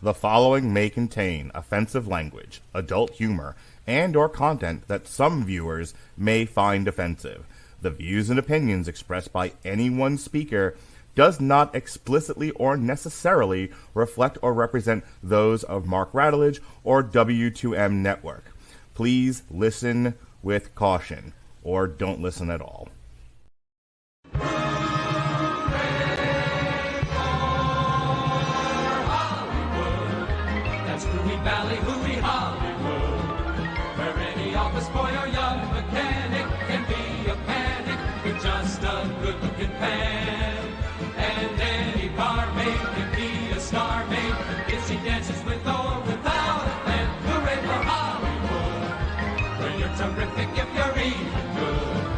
The following may contain offensive language, adult humor, and/or content that some viewers may find offensive. The views and opinions expressed by any one speaker does not explicitly or necessarily reflect or represent those of Mark Rattledge or W2M Network. Please listen with caution, or don't listen at all. Valley, hooey, Hollywood, where any office boy or young mechanic can be a panic with just a good-looking pan. And any barmaid can be a star maid if she dances with or without a plan. Hooray for Hollywood, where you're terrific if you're even good,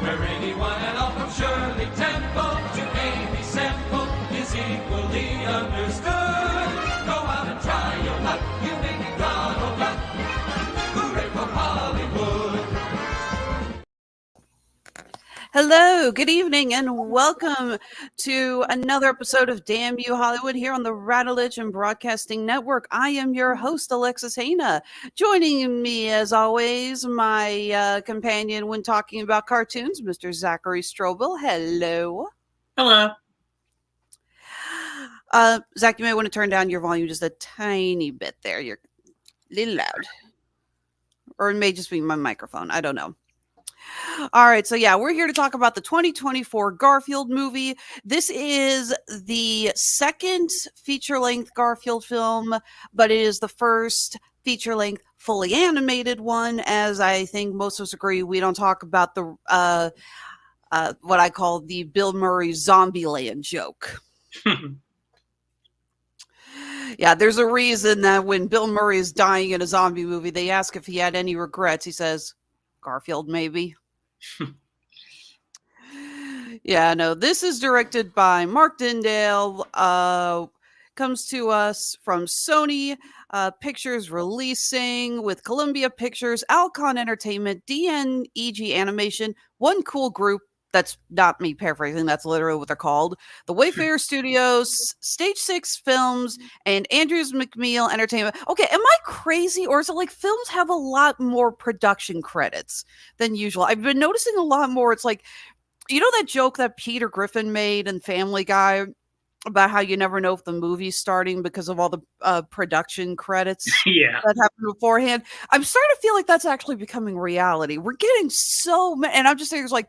where anyone at all from Shirley Temple to Amy Semple is equally understood. Go out and try your luck. Hello, good evening, and welcome to another episode of Damn You Hollywood here on the Rattledge and Broadcasting Network. I am your host, Alexis Hejna. Joining me, as always, my companion when talking about cartoons, Mr. Zachary Strobel. Hello. Hello. Zach, you may want to turn down your volume just a tiny bit there. You're a little loud. Or it may just be my microphone. I don't know. All right, so yeah, we're here to talk about the 2024 Garfield movie. This is the second feature-length Garfield film, but it is the first feature-length fully animated one, as I think most of us agree we don't talk about the what I call the Bill Murray Zombieland joke. Yeah, there's a reason that when Bill Murray is dying in a zombie movie, they ask if he had any regrets. He says, Garfield, maybe. Yeah, no, this is directed by Mark Dindal. Comes to us from Sony Pictures Releasing with Columbia Pictures, Alcon Entertainment, DNEG Animation, One Cool Group. That's not me paraphrasing. That's literally what they're called. The Wayfarer Studios, Stage 6 Films, and Andrews McMeel Entertainment. Okay, am I crazy? Or is it like films have a lot more production credits than usual? I've been noticing a lot more. It's like, you know that joke that Peter Griffin made in Family Guy about how you never know if the movie's starting because of all the production credits Yeah. that happened beforehand? I'm starting to feel like that's actually becoming reality. We're getting so many, and I'm just saying, it's like,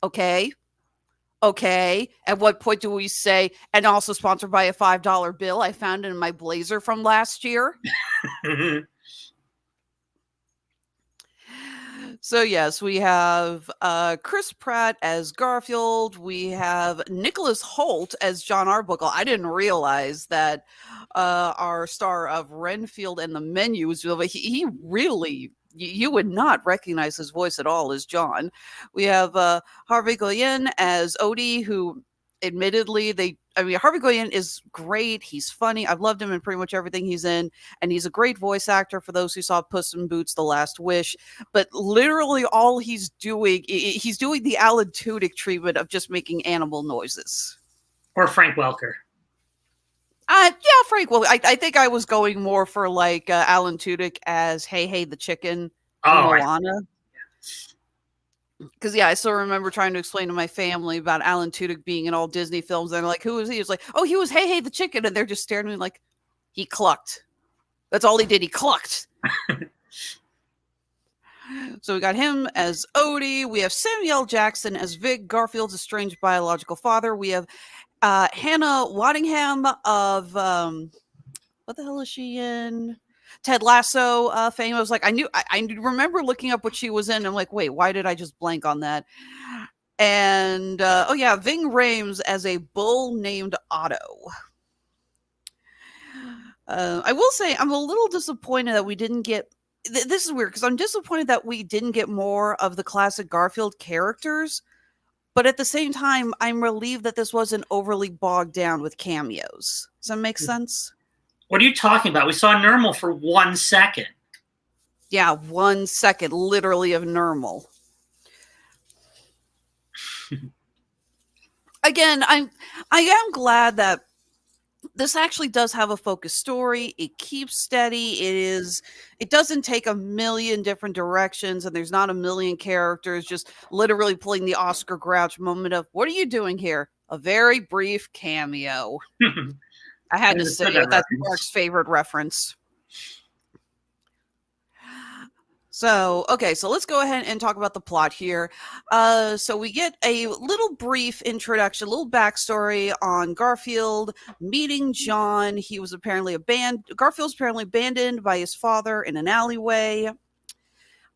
okay. At what point do we say, and also sponsored by a $5 bill I found in my blazer from last year? So yes, we have Chris Pratt as Garfield. We have Nicholas Hoult as John Arbuckle. I didn't realize that our star of Renfield and the Menu was he really. You would not recognize his voice at all as John. We have Harvey Guillén as Odie, who admittedly Harvey Guillén is great. He's funny. I've loved him in pretty much everything he's in. And he's a great voice actor for those who saw Puss in Boots: The Last Wish. But literally all he's doing the Alan Tudyk treatment of just making animal noises. Or Frank Welker. Yeah, Frank. Well, I think I was going more for like Alan Tudyk as Hey the chicken in Moana. Because I still remember trying to explain to my family about Alan Tudyk being in all Disney films. And they're like, who is he? It's like, oh, he was Hey the chicken. And they're just staring at me like, he clucked. That's all he did. He clucked. So we got him as Odie. We have Samuel Jackson as Vic, Garfield's estranged biological father. We have Hannah Waddingham of what the hell is she in? Ted Lasso fame. I was like, I remember looking up what she was in. I'm like, wait, why did I just blank on that? And Ving Rhames as a bull named Otto. I will say I'm a little disappointed that we didn't get. This is weird because I'm disappointed that we didn't get more of the classic Garfield characters. But at the same time, I'm relieved that this wasn't overly bogged down with cameos. Does that make sense? What are you talking about? We saw Nermal for 1 second. Yeah, 1 second, literally, of Nermal. Again, I am glad that this actually does have a focused story. It keeps steady. It doesn't take a million different directions, and there's not a million characters just literally pulling the Oscar Grouch moment of, what are you doing here? A very brief cameo. I had to say it. That's Mark's favorite reference. So, okay, so let's go ahead and talk about the plot here. So we get a little brief introduction, a little backstory on Garfield meeting John. Garfield's apparently abandoned by his father in an alleyway.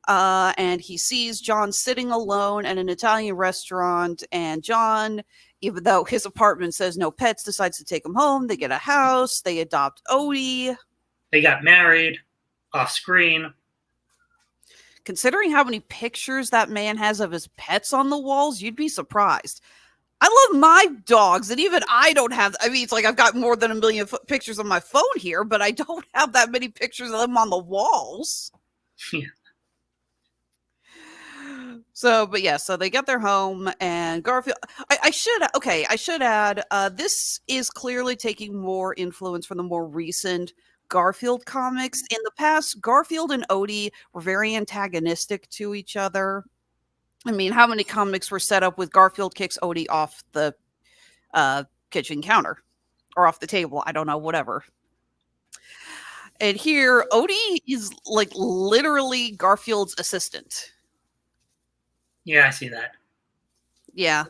And he sees John sitting alone at an Italian restaurant, and John, even though his apartment says no pets, decides to take him home. They get a house, they adopt Odie. They got married off screen. Considering how many pictures that man has of his pets on the walls, you'd be surprised. I love my dogs, and even I don't have, I mean, it's like I've got more than 1 million pictures on my phone here, but I don't have that many pictures of them on the walls. Yeah. So, but yeah, so they get their home, and Garfield, I should add, this is clearly taking more influence from the more recent Garfield comics. In the past, Garfield and Odie were very antagonistic to each other. I mean, how many comics were set up with Garfield kicks Odie off the kitchen counter or off the table? I don't know, whatever. And here, Odie is like literally Garfield's assistant. Yeah, I see that. Yeah.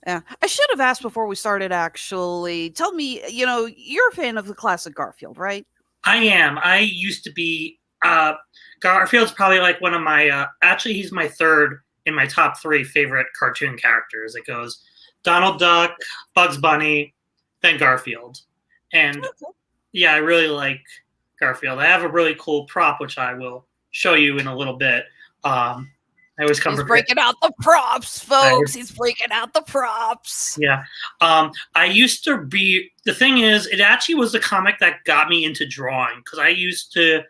Yeah. I should have asked before we started, actually. Tell me, you're a fan of the classic Garfield, right? I am. I used to be, Garfield's probably like one of my, actually he's my third in my top 3 favorite cartoon characters. It goes Donald Duck, Bugs Bunny, then Garfield. And yeah, I really like Garfield. I have a really cool prop, which I will show you in a little bit. I always come. He's breaking out the props, folks. He's breaking out the props. Yeah. I used to be. The thing is, it actually was the comic that got me into drawing, because I used to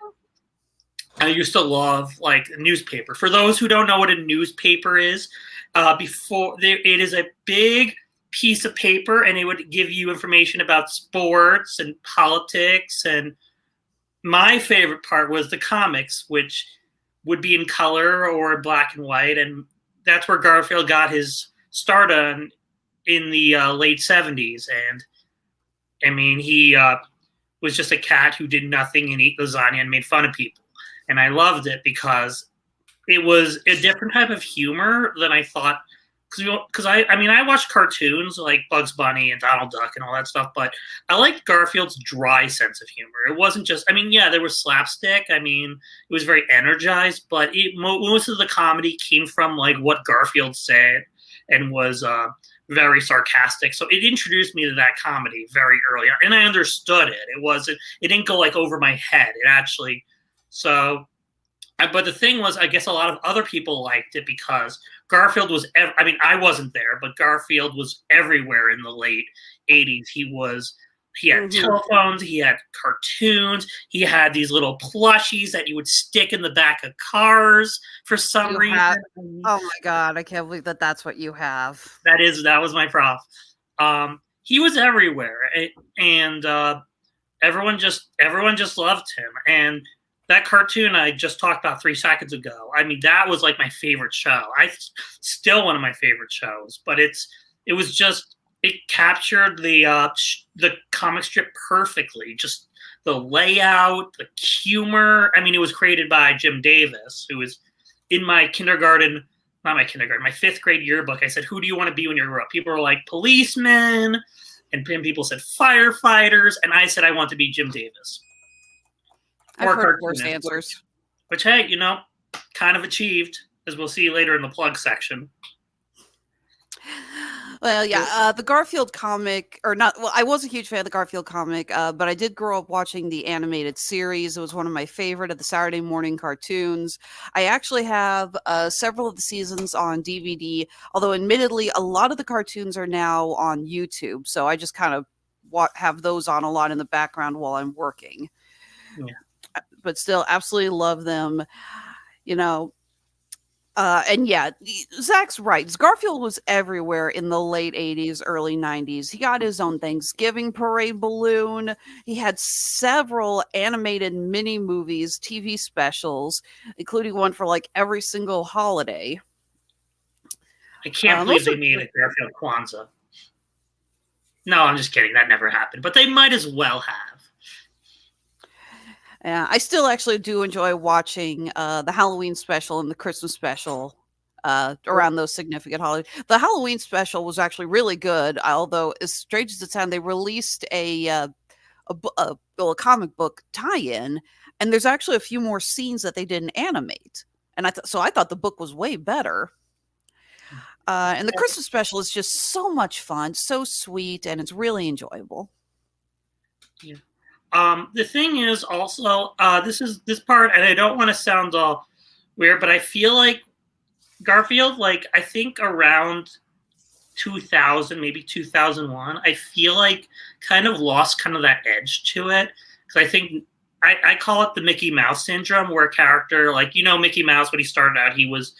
love like newspaper. For those who don't know what a newspaper is, it is a big piece of paper, and it would give you information about sports and politics. And my favorite part was the comics, which would be in color or black and white, and that's where Garfield got his start on in the late 70s. And I mean, he was just a cat who did nothing and ate lasagna and made fun of people. And I loved it because it was a different type of humor than I thought. Because I watched cartoons like Bugs Bunny and Donald Duck and all that stuff, but I liked Garfield's dry sense of humor. It wasn't just, there was slapstick. I mean, it was very energized, but most of the comedy came from like what Garfield said and was very sarcastic. So it introduced me to that comedy very early on, and I understood it. It didn't go like over my head. It actually, but the thing was, I guess a lot of other people liked it because Garfield was, I wasn't there, but Garfield was everywhere in the late 80s. He had telephones, he had cartoons, he had these little plushies that you would stick in the back of cars for some reason. Oh my God, I can't believe that's what you have. That was my prop. He was everywhere, and everyone just loved him. And that cartoon I just talked about 3 seconds ago, that was like my favorite show. Still one of my favorite shows, but it captured the comic strip perfectly. Just the layout, the humor. It was created by Jim Davis, who was in my my 5th grade yearbook. I said, "Who do you want to be when you grow up?" People were like policemen, and people said firefighters, and I said I want to be Jim Davis. I've heard worse answers. Which, hey, kind of achieved, as we'll see later in the plug section. Well, yeah, the Garfield comic, I was a huge fan of the Garfield comic, but I did grow up watching the animated series. It was one of my favorite of the Saturday morning cartoons. I actually have several of the seasons on DVD, although admittedly, a lot of the cartoons are now on YouTube, so I just kind of have those on a lot in the background while I'm working. Yeah. But still, absolutely love them. And yeah, Zach's right. Garfield was everywhere in the late 80s, early 90s. He got his own Thanksgiving parade balloon. He had several animated mini movies, TV specials, including one for like every single holiday. I can't believe they made a Garfield Kwanzaa. No, I'm just kidding. That never happened. But they might as well have. Yeah, I still actually do enjoy watching the Halloween special and the Christmas special around those significant holidays. The Halloween special was actually really good, although as strange as it sounds, they released a comic book tie-in, and there's actually a few more scenes that they didn't animate, and I thought the book was way better. And the Christmas special is just so much fun, so sweet, and it's really enjoyable. Yeah. The thing is also, this part, and I don't want to sound all weird, but I feel like Garfield, like, I think around 2000, maybe 2001, I feel like kind of lost kind of that edge to it. Because I think, I call it the Mickey Mouse syndrome, where a character, like, Mickey Mouse, when he started out, he was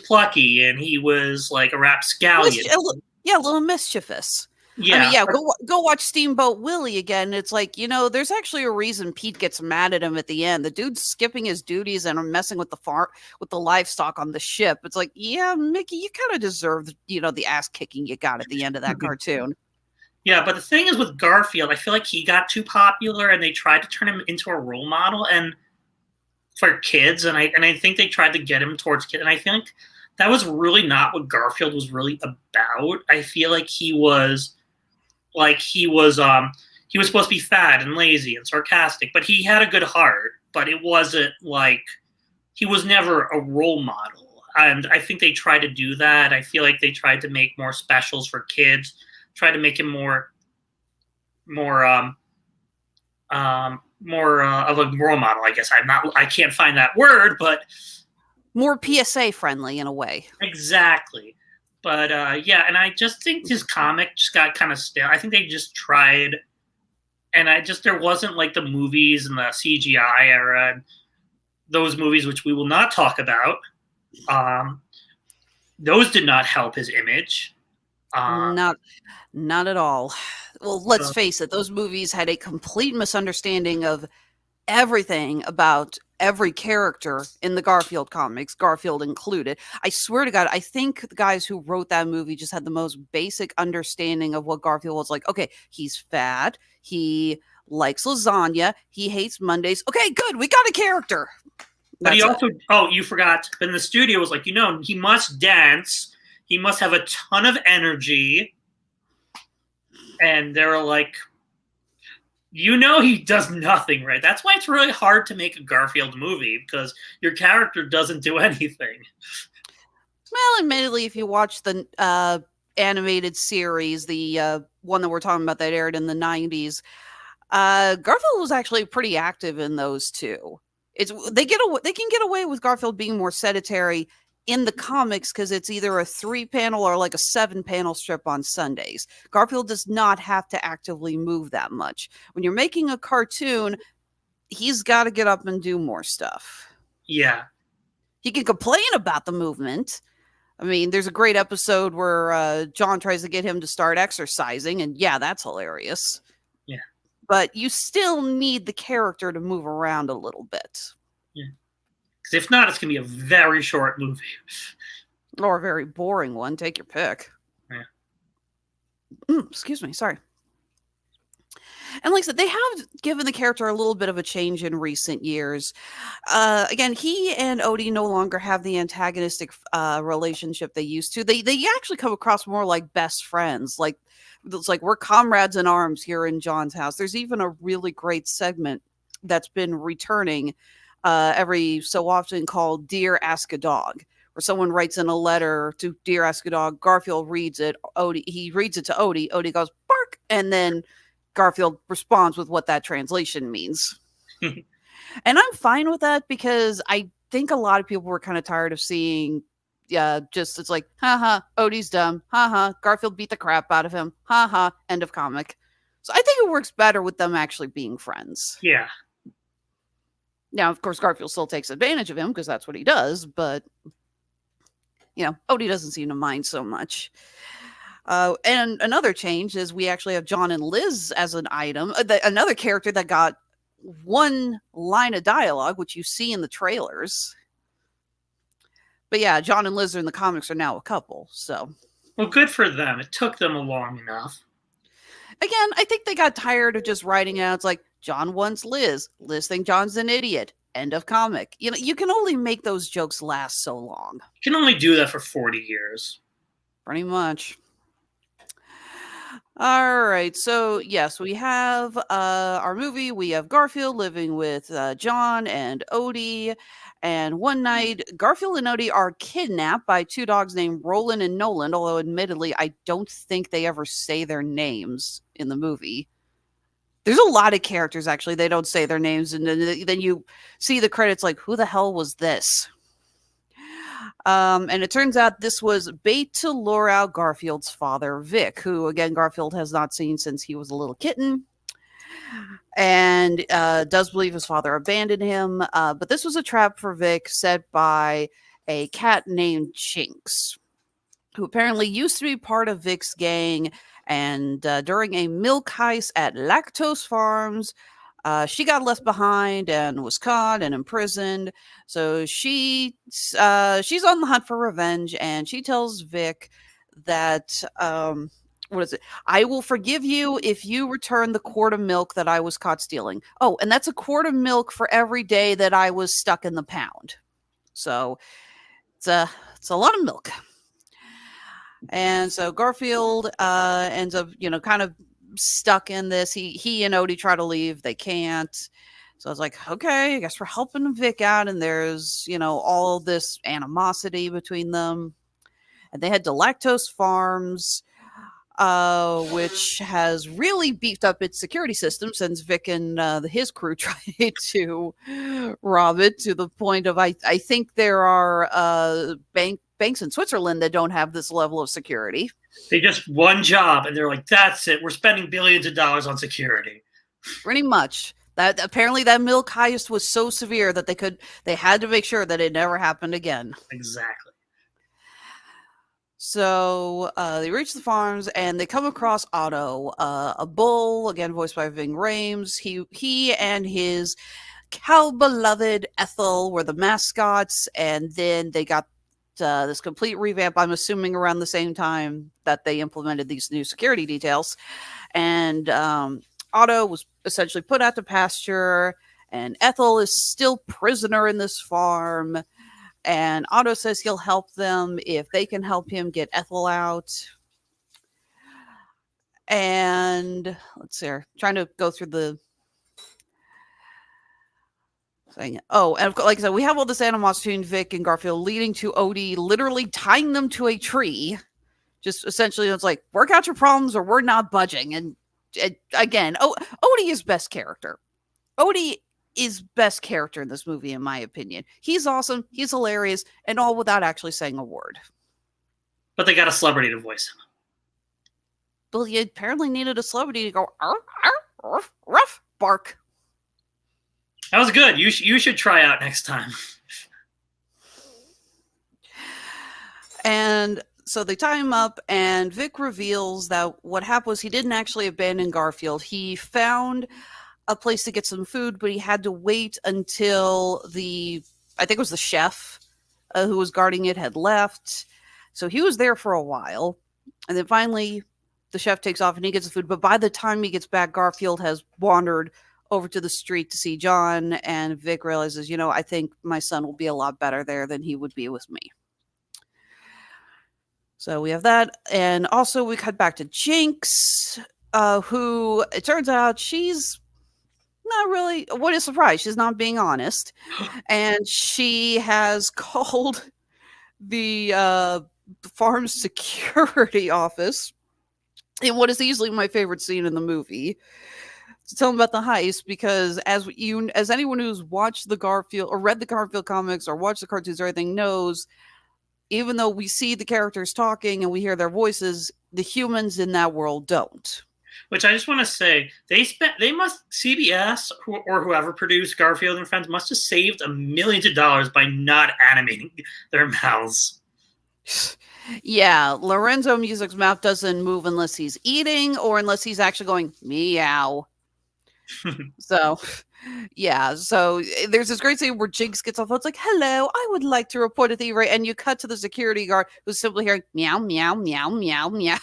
plucky, and he was like a rapscallion. Yeah, a little mischievous. Yeah, I mean, yeah. Go watch Steamboat Willie again. It's like, there's actually a reason Pete gets mad at him at the end. The dude's skipping his duties and messing with the livestock on the ship. It's like, yeah, Mickey, you kind of deserve, the ass kicking you got at the end of that cartoon. Yeah, but the thing is with Garfield, I feel like he got too popular, and they tried to turn him into a role model and for kids, and I think they tried to get him towards kids, and I think that was really not what Garfield was really about. I feel like he was supposed to be fat and lazy and sarcastic, but he had a good heart. But it wasn't like he was never a role model. And I think they tried to do that. I feel like they tried to make more specials for kids, try to make him more of a role model. I guess I can't find that word, but more PSA friendly in a way. Exactly. But yeah, and I just think his comic just got kind of stale. I think they just tried, and there wasn't like the movies and the CGI era and those movies, which we will not talk about. Those did not help his image. Not at all. Well, let's face it, those movies had a complete misunderstanding of everything about every character in the Garfield comics, Garfield included. I swear to God, I think the guys who wrote that movie just had the most basic understanding of what Garfield was like. Okay, he's fat. He likes lasagna. He hates Mondays. Okay, good. We got a character. But he also, you forgot. But in the studio, it was like, he must dance. He must have a ton of energy. And they were like, he does nothing, right? That's why it's really hard to make a Garfield movie, because your character doesn't do anything. Well, admittedly, if you watch the animated series, the one that we're talking about that aired in the 90s, Garfield was actually pretty active in those too. They can get away with Garfield being more sedentary in the comics because it's either a 3-panel or like a 7-panel strip on Sundays. Garfield does not have to actively move that much. When you're making a cartoon, he's got to get up and do more stuff. Yeah. He can complain about the movement. I mean, there's a great episode where John tries to get him to start exercising, and yeah, that's hilarious. Yeah. But you still need the character to move around a little bit. Yeah. Because if not, it's going to be a very short movie. Or a very boring one. Take your pick. Yeah. Excuse me. Sorry. And like I said, they have given the character a little bit of a change in recent years. Again, he and Odie no longer have the antagonistic relationship they used to. They actually come across more like best friends. Like, it's like we're comrades in arms here in John's house. There's even a really great segment that's been returning every so often called Dear Ask a Dog, where someone writes in a letter to Dear Ask a Dog. Garfield reads it. He reads it to Odie. Odie goes, bark. And then Garfield responds with what that translation means. And I'm fine with that because I think a lot of people were kind of tired of seeing, it's like, haha, Odie's dumb. Haha, Garfield beat the crap out of him. Haha, end of comic. So I think it works better with them actually being friends. Yeah. Now, of course, Garfield still takes advantage of him because that's what he does, but Odie doesn't seem to mind so much. And another change is we actually have John and Liz as an item. Another character that got one line of dialogue, which you see in the trailers. But yeah, John and Liz in the comics are now a couple. So, well, good for them. It took them long enough. Again, I think they got tired of just writing out. It's like John wants Liz. Liz thinks John's an idiot. End of comic. You can only make those jokes last so long. You can only do that for 40 years. Pretty much. All right. So, yes, we have our movie. We have Garfield living with John and Odie. And one night, Garfield and Odie are kidnapped by two dogs named Roland and Nolan, although admittedly, I don't think they ever say their names in the movie. There's a lot of characters, actually. They don't say their names. And then you see the credits like, who the hell was this? And it turns out this was titular Garfield's father, Vic, who, again, Garfield has not seen since he was a little kitten. And does believe his father abandoned him. But this was a trap for Vic set by a cat named Jinx, who apparently used to be part of Vic's gang. And during a milk heist at Lactose Farms, she got left behind and was caught and imprisoned. So she's on the hunt for revenge, and she tells Vic that what is it? I will forgive you if you return the quart of milk that I was caught stealing. Oh, and that's a quart of milk for every day that I was stuck in the pound. So it's a lot of milk. And so Garfield ends up, kind of stuck in this. He and Odie try to leave. They can't. So I was like, okay, I guess we're helping Vic out. And there's, all this animosity between them. And they head to Lactose Farms, which has really beefed up its security system since Vic and his crew tried to rob it, to the point of I think there are banks in Switzerland that don't have this level of security. They just one job and they're like, that's it. We're spending billions of dollars on security. Pretty much. That apparently that milk heist was so severe that they had to make sure that it never happened again. Exactly. So they reach the farms and they come across Otto, a bull, again voiced by Ving Rhames. He and his cow beloved Ethel were the mascots, and then they got this complete revamp, I'm assuming around the same time that they implemented these new security details. And Otto was essentially put out to pasture, and Ethel is still prisoner in this farm. And Otto says he'll help them if they can help him get Ethel out. And let's see here, trying to go through the thing. Oh, and like I said, we have all this animosity between Vic and Garfield, leading to Odie literally tying them to a tree. Just essentially, it's like, work out your problems or we're not budging. And again, Odie is best character. Odie is best character in this movie, in my opinion. He's awesome. He's hilarious, and all without actually saying a word. But they got a celebrity to voice him. Well, you apparently needed a celebrity to go, arf, arf, ruff, bark. That was good. You should try out next time. And so they tie him up, and Vic reveals that what happened was he didn't actually abandon Garfield. He found a place to get some food, but he had to wait until I think it was the chef who was guarding it had left. So he was there for a while. And then finally the chef takes off and he gets the food. But by the time he gets back, Garfield has wandered over to the street to see John, and Vic realizes, I think my son will be a lot better there than he would be with me. So we have that. And also we cut back to Jinx, who it turns out she's not really, what a surprise, she's not being honest. And she has called the farm security office in what is easily my favorite scene in the movie to tell them about the heist, because as anyone who's watched the Garfield or read the Garfield comics or watched the cartoons or anything knows, even though we see the characters talking and we hear their voices, the humans in that world don't. Which I just want to say, CBS or whoever produced Garfield and Friends must have saved millions of dollars by not animating their mouths. Yeah, Lorenzo Music's mouth doesn't move unless he's eating or unless he's actually going meow. So, yeah. So there's this great scene where Jinx gets off. It's like, "Hello, I would like to report a thievery," and you cut to the security guard who's simply hearing meow, meow, meow, meow, meow.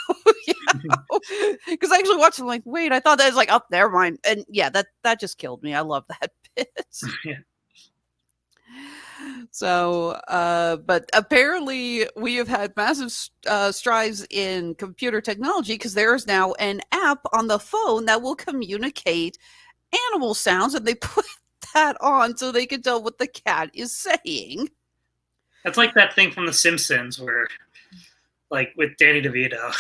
Because I actually watched it, I'm like, wait, I thought that was like, oh, never mind. And yeah, that just killed me. I love that bit. Yeah. So, but apparently we have had massive strides in computer technology because there is now an app on the phone that will communicate animal sounds, and they put that on so they can tell what the cat is saying. That's like that thing from The Simpsons where, like, with Danny DeVito.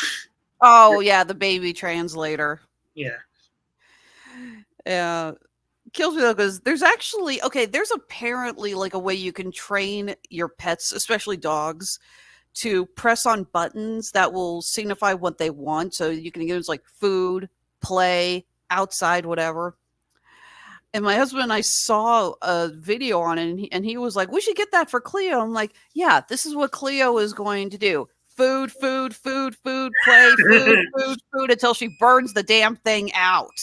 Oh, yeah, the baby translator. Yeah. Kills me though, because there's apparently like a way you can train your pets, especially dogs, to press on buttons that will signify what they want. So you can use like food, play, outside, whatever. And my husband and I saw a video on it, and he was like, "We should get that for Cleo." I'm like, "Yeah, this is what Cleo is going to do. Food, food, food, food, play, food, food, food, until she burns the damn thing out."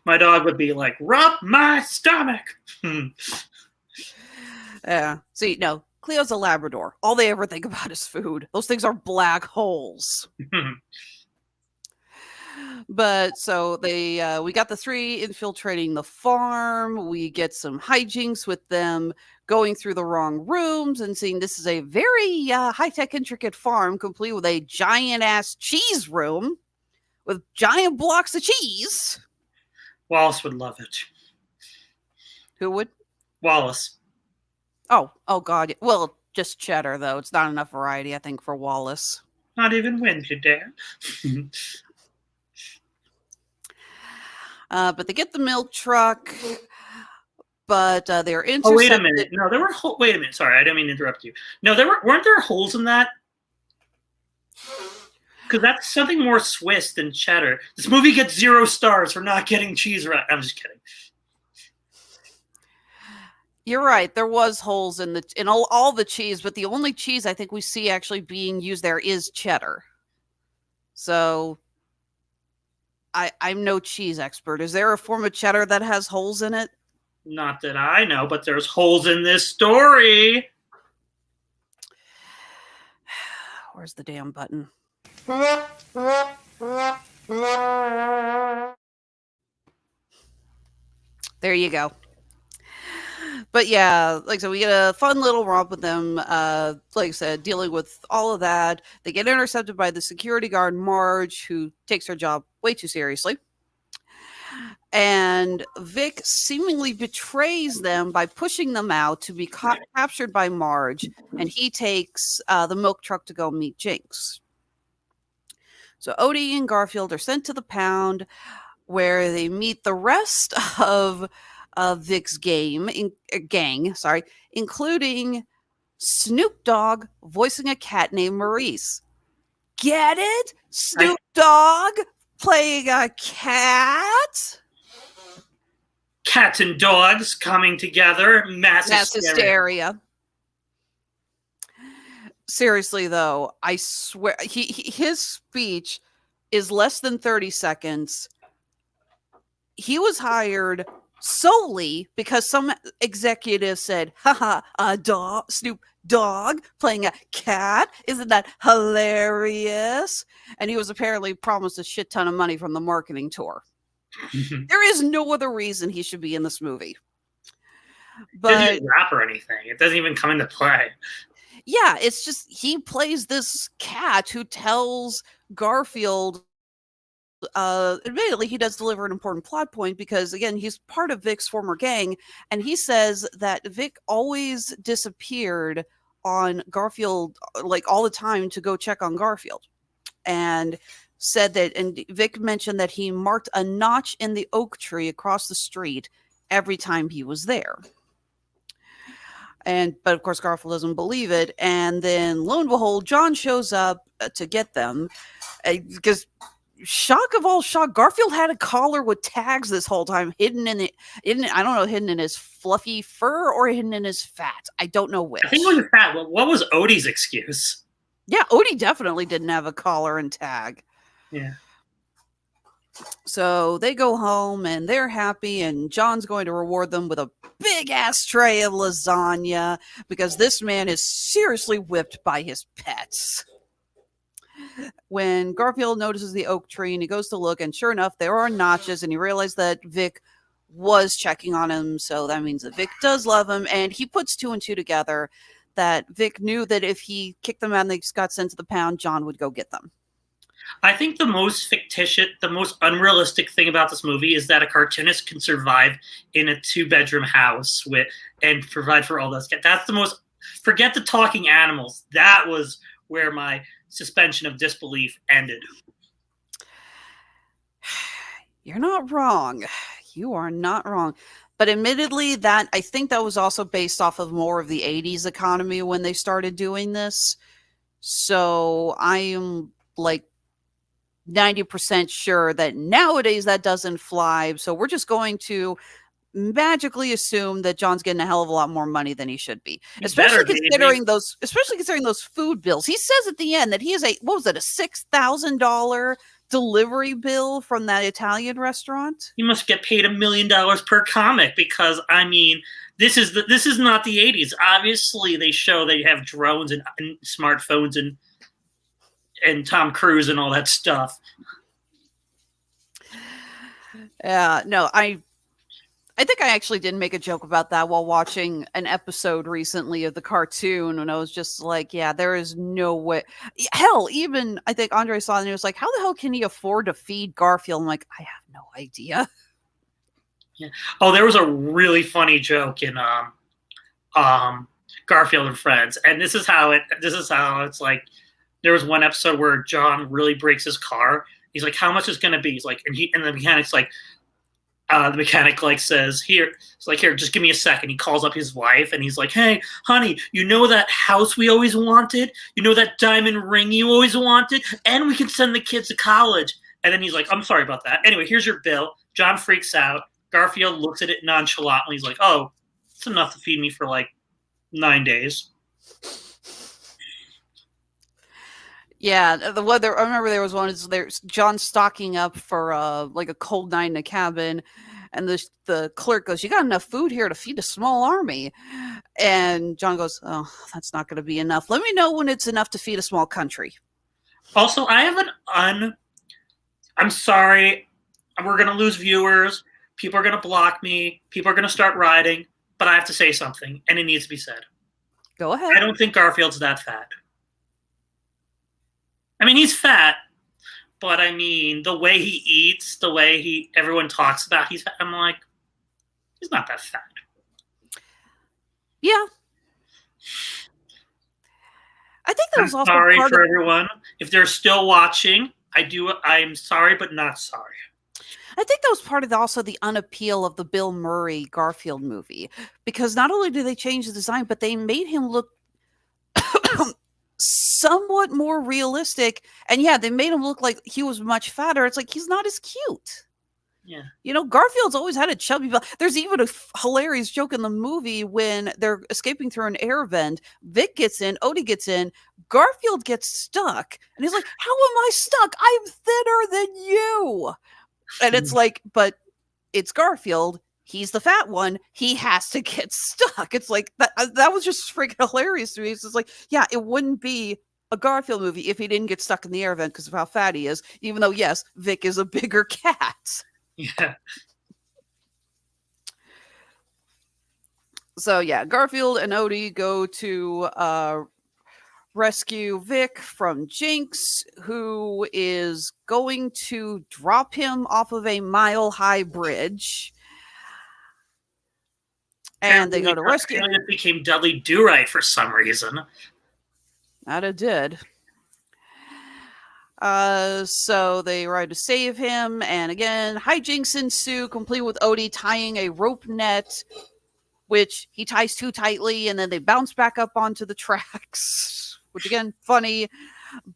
My dog would be like, "Rub my stomach." Yeah. See, no, Cleo's a Labrador. All they ever think about is food. Those things are black holes. But so we got the three infiltrating the farm. We get some hijinks with them going through the wrong rooms and seeing this is a very high-tech, intricate farm, complete with a giant-ass cheese room with giant blocks of cheese. Wallace would love it. Who would? Wallace. Oh, God. Well, just cheddar, though. It's not enough variety, I think, for Wallace. Not even Wednesday, Dad. But they get the milk truck, but they're intercepted. Oh, wait a minute. No, there were wait a minute. Sorry, I didn't mean to interrupt you. No, weren't there holes in that? Because that's something more Swiss than cheddar. This movie gets 0 stars for not getting cheese right. I'm just kidding. You're right. There was holes in all the cheese, but the only cheese I think we see actually being used there is cheddar. So I'm no cheese expert. Is there a form of cheddar that has holes in it? Not that I know, but there's holes in this story. Where's the damn button? There you go. But yeah, like so we get a fun little romp with them, like I said, dealing with all of that. They get intercepted by the security guard, Marge, who takes her job way too seriously. And Vic seemingly betrays them by pushing them out to be captured by Marge, and he takes the milk truck to go meet Jinx. So Odie and Garfield are sent to the pound, where they meet the rest of Vic's gang, including Snoop Dogg voicing a cat named Maurice. Get it? Snoop Dogg playing a cat? Cats and dogs coming together. Mass hysteria. Seriously, though, I swear, his speech is less than 30 seconds. He was hired solely because some executive said, haha, Snoop Dogg playing a cat. Isn't that hilarious? And he was apparently promised a shit ton of money from the marketing tour. There is no other reason he should be in this movie. But he doesn't rap or anything. It doesn't even come into play. Yeah, it's just he plays this cat who tells Garfield. Admittedly, he does deliver an important plot point because, again, he's part of Vic's former gang, and he says that Vic always disappeared on Garfield, like all the time, to go check on Garfield, and said that, and Vic mentioned that he marked a notch in the oak tree across the street every time he was there. But of course, Garfield doesn't believe it. And then lo and behold, John shows up to get them because shock of all shock, Garfield had a collar with tags this whole time, hidden in I don't know, hidden in his fluffy fur or hidden in his fat. I don't know which. I think it was fat. What was Odie's excuse? Yeah, Odie definitely didn't have a collar and tag. Yeah. So they go home and they're happy, and John's going to reward them with a big ass tray of lasagna because this man is seriously whipped by his pets. When Garfield notices the oak tree and he goes to look, and sure enough, there are notches, and he realized that Vic was checking on him, so that means that Vic does love him, and he puts two and two together that Vic knew that if he kicked them out and they got sent to the pound, John would go get them. I think the most fictitious, the most unrealistic thing about this movie is that a cartoonist can survive in a 2-bedroom house and provide for all those. That's the most. Forget the talking animals. That was where my suspension of disbelief ended. You're not wrong. You are not wrong. But admittedly, that I think that was also based off of more of the 80s economy when they started doing this. So I am like 90% sure that nowadays that doesn't fly. So we're just going to magically assume that John's getting a hell of a lot more money than he should be. Especially considering those food bills. He says at the end that he has a $6,000 delivery bill from that Italian restaurant. You must get paid $1 million per comic because this is not the 80s. Obviously, they show they have drones and smartphones and Tom Cruise and all that stuff. Yeah, no, I think I actually did make a joke about that while watching an episode recently of the cartoon, and I was just like, yeah, there is no way. Hell, even I think Andre saw it and he was like, how the hell can he afford to feed Garfield? I'm like, I have no idea. Yeah. Oh, there was a really funny joke in Garfield and Friends, and this is how it's like. There was one episode where John really breaks his car. He's like, how much is going to be? He's like, and the mechanic's like, the mechanic like says, here, it's like, here, just give me a second. He calls up his wife and he's like, hey, honey, you know that house we always wanted? You know that diamond ring you always wanted? And we can send the kids to college. And then he's like, I'm sorry about that. Anyway, here's your bill. John freaks out. Garfield looks at it nonchalantly. He's like, oh, it's enough to feed me for like 9 days. Yeah, the weather. I remember there was one. There's John stocking up for like a cold night in a cabin, and the clerk goes, "You got enough food here to feed a small army?" And John goes, "Oh, that's not going to be enough. Let me know when it's enough to feed a small country." Also, I have I'm sorry, we're going to lose viewers. People are going to block me. People are going to start rioting. But I have to say something, and it needs to be said. Go ahead. I don't think Garfield's that fat. I mean, he's fat, but I mean, the way he eats, the way everyone talks about he's fat, I'm like, he's not that fat. Yeah. I think that was also sorry for everyone. If they're still watching, I'm sorry, but not sorry. I think that was part of also the unappeal of the Bill Murray Garfield movie, because not only did they change the design, but they made him look somewhat more realistic. And yeah, they made him look like he was much fatter. It's like, he's not as cute. Yeah. You know, Garfield's always had a chubby belly. There's even a hilarious joke in the movie when they're escaping through an air vent. Vic gets in, Odie gets in, Garfield gets stuck. And he's like, how am I stuck? I'm thinner than you. And it's like, but it's Garfield. He's the fat one. He has to get stuck. It's like, that was just freaking hilarious to me. It's just like, yeah, it wouldn't be a Garfield movie if he didn't get stuck in the air vent because of how fat he is. Even though, yes, Vic is a bigger cat. Yeah. So, yeah, Garfield and Odie go to rescue Vic from Jinx, who is going to drop him off of a mile-high bridge. And they go to rescue. It became Dudley Do-Right for some reason. That it did. So they ride to save him, and again, hijinks ensue, complete with Odie tying a rope net, which he ties too tightly, and then they bounce back up onto the tracks, which again, funny,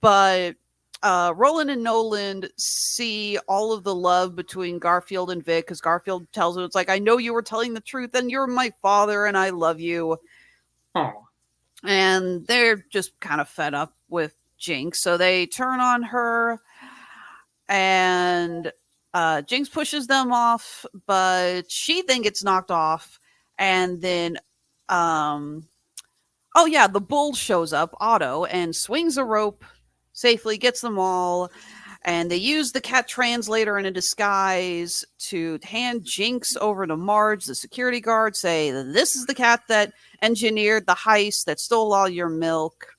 but Roland and Nolan see all of the love between Garfield and Vic, because Garfield tells him, it's like, I know you were telling the truth, and you're my father, and I love you. Oh. And they're just kind of fed up with Jinx, so they turn on her, and Jinx pushes them off, but she then gets knocked off, and then the bull shows up, Otto, and swings a rope safely, gets them all, and they use the cat translator in a disguise to hand Jinx over to Marge, the security guard, say, this is the cat that engineered the heist that stole all your milk.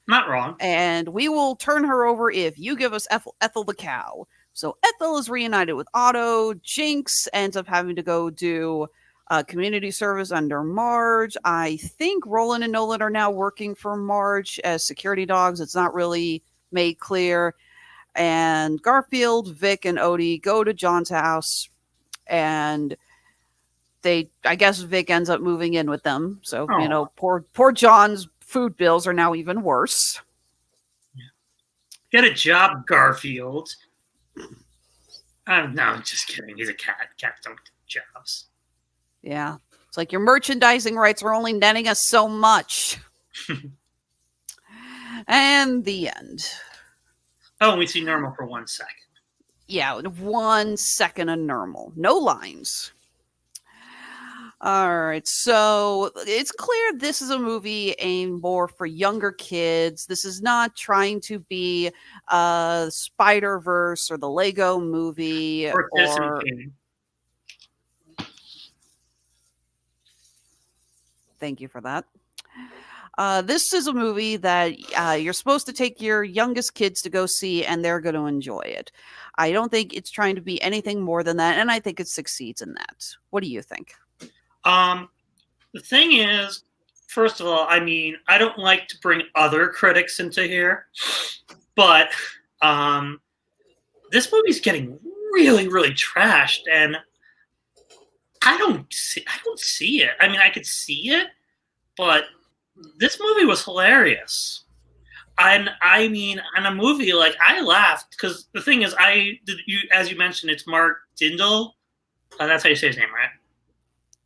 Not wrong. And we will turn her over if you give us Ethel the cow. So Ethel is reunited with Otto. Jinx ends up having to go do community service under Marge. I think Roland and Nolan are now working for Marge as security dogs. It's not really made clear. And Garfield, Vic, and Odie go to John's house, and I guess Vic ends up moving in with them. So, poor John's food bills are now even worse. Get a job, Garfield. No, I'm just kidding. He's a cat. Cats don't get jobs. Yeah. It's like your merchandising rights are only netting us so much. And the end. Oh, we see Normal for 1 second. Yeah, 1 second of Normal. No lines. All right, so it's clear this is a movie aimed more for younger kids. This is not trying to be Spider-Verse or the Lego Movie or thank you for that. This is a movie that you're supposed to take your youngest kids to go see, and they're going to enjoy it. I don't think it's trying to be anything more than that, and I think it succeeds in that. What do you think? The thing is, first of all, I mean, I don't like to bring other critics into here, but this movie's getting really, really trashed, and I don't see it. I mean, I could see it, but this movie was hilarious. And I mean, in a movie, like, I laughed because the thing is, as you mentioned, it's Mark Dindal. That's how you say his name, right?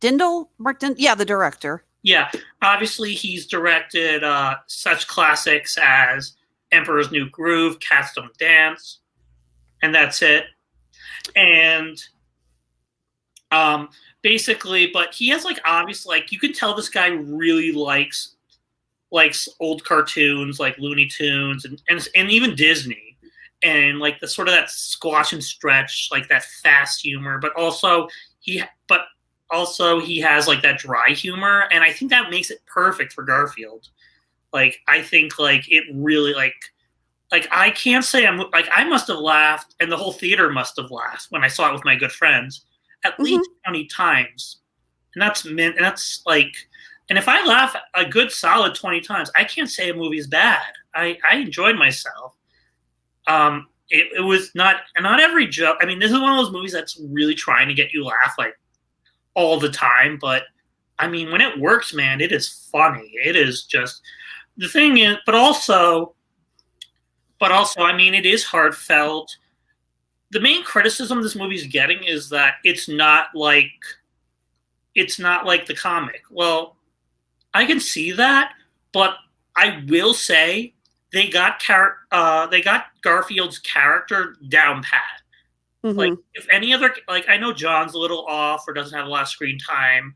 Dindal? Mark Dindal? Yeah, the director. Yeah. Obviously, he's directed such classics as Emperor's New Groove, Cats Don't Dance, and that's it. And basically, but he has, like, obviously, like, you can tell this guy really likes old cartoons like Looney Tunes and even Disney, and like the sort of that squash and stretch, like that fast humor, but also he has like that dry humor, and I think that makes it perfect for Garfield. Like, I think like it really like I can't say I must have laughed, and the whole theater must have laughed when I saw it with my good friends at least 20 times, and that's like. And if I laugh a good solid 20 times, I can't say a movie is bad. I enjoyed myself. It was not every joke. I mean, this is one of those movies that's really trying to get you laugh like all the time. But I mean, when it works, man, it is funny. It is just the thing is, but also, I mean, it is heartfelt. The main criticism this movie is getting is that it's not like the comic. Well, I can see that, but I will say they got Garfield's character down pat. Mm-hmm. Like, if any other, like, I know John's a little off or doesn't have a lot of screen time.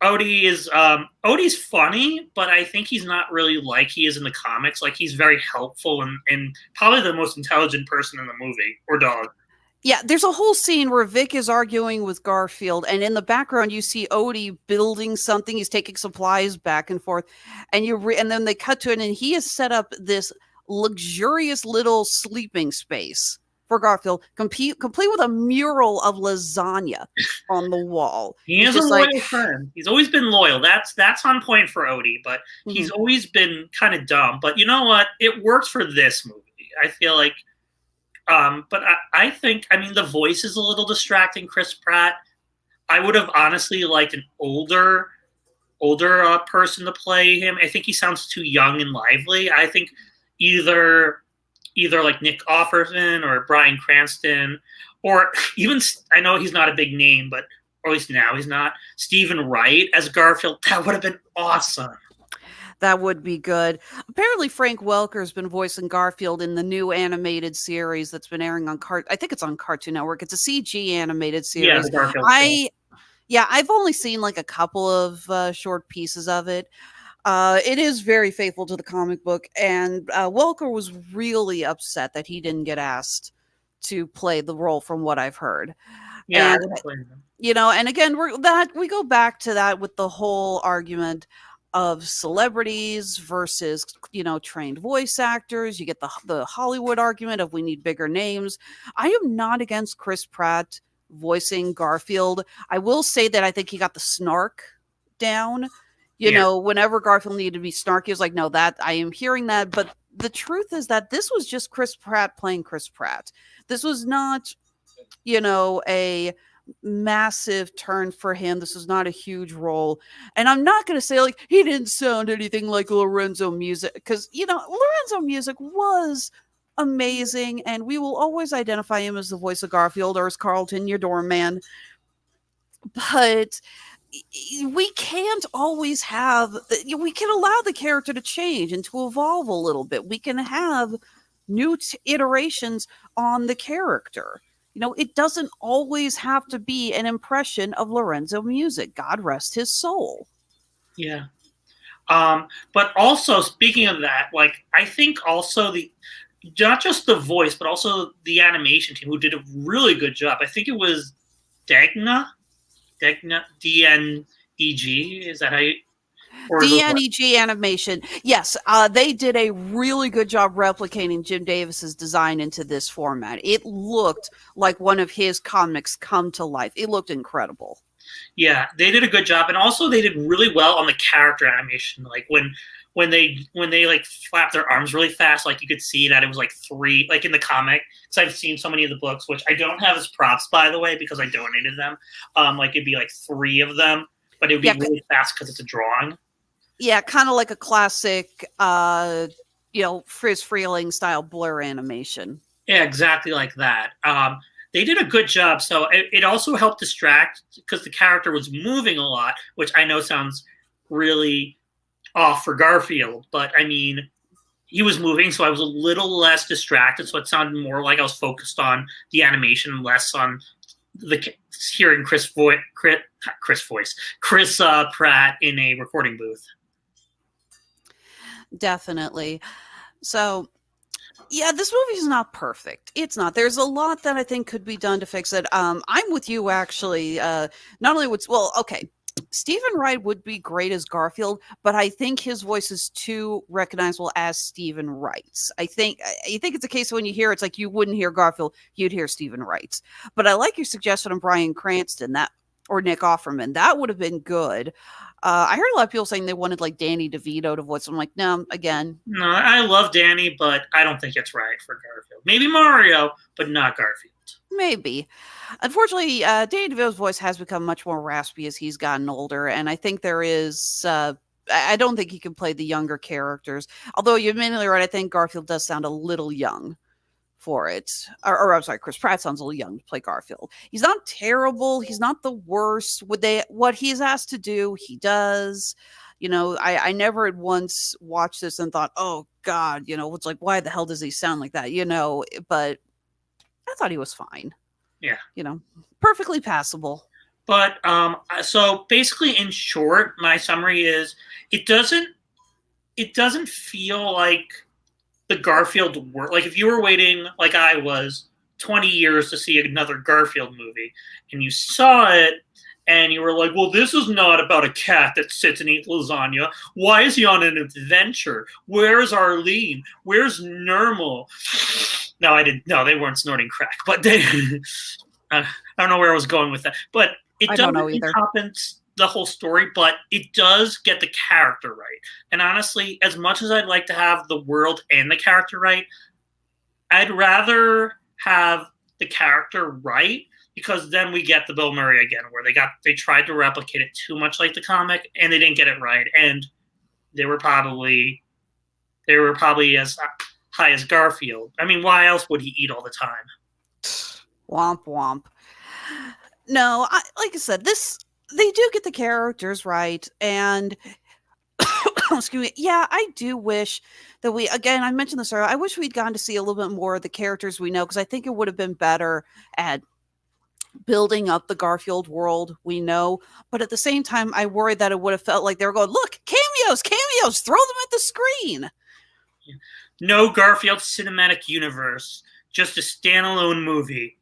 Odie's funny, but I think he's not really like he is in the comics. Like, he's very helpful and probably the most intelligent person in the movie, or dog. Yeah, there's a whole scene where Vic is arguing with Garfield, and in the background you see Odie building something. He's taking supplies back and forth, and and then they cut to it, and he has set up this luxurious little sleeping space for Garfield, complete with a mural of lasagna on the wall. He is a loyal friend. He's always been loyal. That's on point for Odie, but he's always been kind of dumb. But you know what? It works for this movie. I feel like. But I think, I mean, the voice is a little distracting, Chris Pratt. I would have honestly liked an older person to play him. I think he sounds too young and lively. I think either either like Nick Offerman or Bryan Cranston, or even, I know he's not a big name, but or at least now he's not, Stephen Wright as Garfield. That would have been awesome. That would be good. Apparently, Frank Welker's been voicing Garfield in the new animated series that's been airing on I think it's on Cartoon Network. It's a CG animated series. Yeah, the Garfield I've only seen like a couple of short pieces of it. It is very faithful to the comic book, and Welker was really upset that he didn't get asked to play the role, from what I've heard. Yeah, and, and again, we go back to that with the whole argument of celebrities versus, trained voice actors. You get the Hollywood argument of we need bigger names. I am not against Chris Pratt voicing Garfield. I will say that I think he got the snark down. Whenever Garfield needed to be snarky, he was like, no, that I am hearing that. But the truth is that this was just Chris Pratt playing Chris Pratt. This was not, a massive turn for him. This was not a huge role. And I'm not going to say like he didn't sound anything like Lorenzo Music, because, Lorenzo Music was amazing. And we will always identify him as the voice of Garfield or as Carlton, your doorman. But we can't always we can allow the character to change and to evolve a little bit. We can have new iterations on the character. It doesn't always have to be an impression of Lorenzo Music. God rest his soul. Yeah. But also, speaking of that, like, I think also not just the voice, but also the animation team, who did a really good job. I think it was Degna, D-N-E-G, is that how you... DNEG Animation. Yes, they did a really good job replicating Jim Davis's design into this format. It looked like one of his comics come to life. It looked incredible. Yeah, they did a good job, and also they did really well on the character animation. Like when they like flap their arms really fast, like you could see that it was like 3, like in the comic. Because I've seen so many of the books, which I don't have as props, by the way, because I donated them. Like it'd be like 3 of them, but it would be really fast because it's a drawing. Yeah, kind of like a classic, Friz Freeling style blur animation. Yeah, exactly like that. They did a good job. So it also helped distract because the character was moving a lot, which I know sounds really off for Garfield. But, I mean, he was moving, so I was a little less distracted. So it sounded more like I was focused on the animation and less on hearing Chris Pratt in a recording booth. Definitely. So, yeah, this movie is not perfect. It's not. There's a lot that I think could be done to fix it. I'm with you, actually. Not only Stephen Wright would be great as Garfield, but I think his voice is too recognizable as Stephen Wright's. I think it's a case of when you hear it's like you wouldn't hear Garfield, you'd hear Stephen Wright's. But I like your suggestion on Bryan Cranston or Nick Offerman. That would have been good. I heard a lot of people saying they wanted like Danny DeVito to voice. I'm like, no, again. No, I love Danny, but I don't think it's right for Garfield. Maybe Mario, but not Garfield. Maybe. Unfortunately, Danny DeVito's voice has become much more raspy as he's gotten older, and I think there is... I don't think he can play the younger characters. Although you're mainly right, I think Garfield does sound a little young for it. Or I'm sorry, Chris Pratt sounds a little young to play Garfield. He's not terrible. He's not the worst. What he's asked to do, he does. I never had once watched this and thought, oh God, it's like, why the hell does he sound like that? But I thought he was fine. Yeah. Perfectly passable. But so basically, in short, my summary is it doesn't feel like the Garfield world. Like if you were waiting, like I was, 20 years to see another Garfield movie, and you saw it, and you were like, well, this is not about a cat that sits and eats lasagna. Why is he on an adventure? Where's Arlene? Where's Nermal? No, I didn't. No, they weren't snorting crack. But they, I don't know where I was going with that. But it doesn't encompass the whole story, but it does get the character right. And honestly, as much as I'd like to have the world and the character right, I'd rather have the character right, because then we get the Bill Murray again, where they tried to replicate it too much like the comic, and they didn't get it right. And they were probably as high as Garfield. I mean, why else would he eat all the time? Womp womp. No, like I said, they do get the characters right, and excuse me. Yeah, I do wish that I mentioned this earlier, I wish we'd gotten to see a little bit more of the characters we know, because I think it would have been better at building up the Garfield world we know. But at the same time, I worry that it would have felt like they were going, look, cameos, throw them at the screen. No Garfield cinematic universe, just a standalone movie.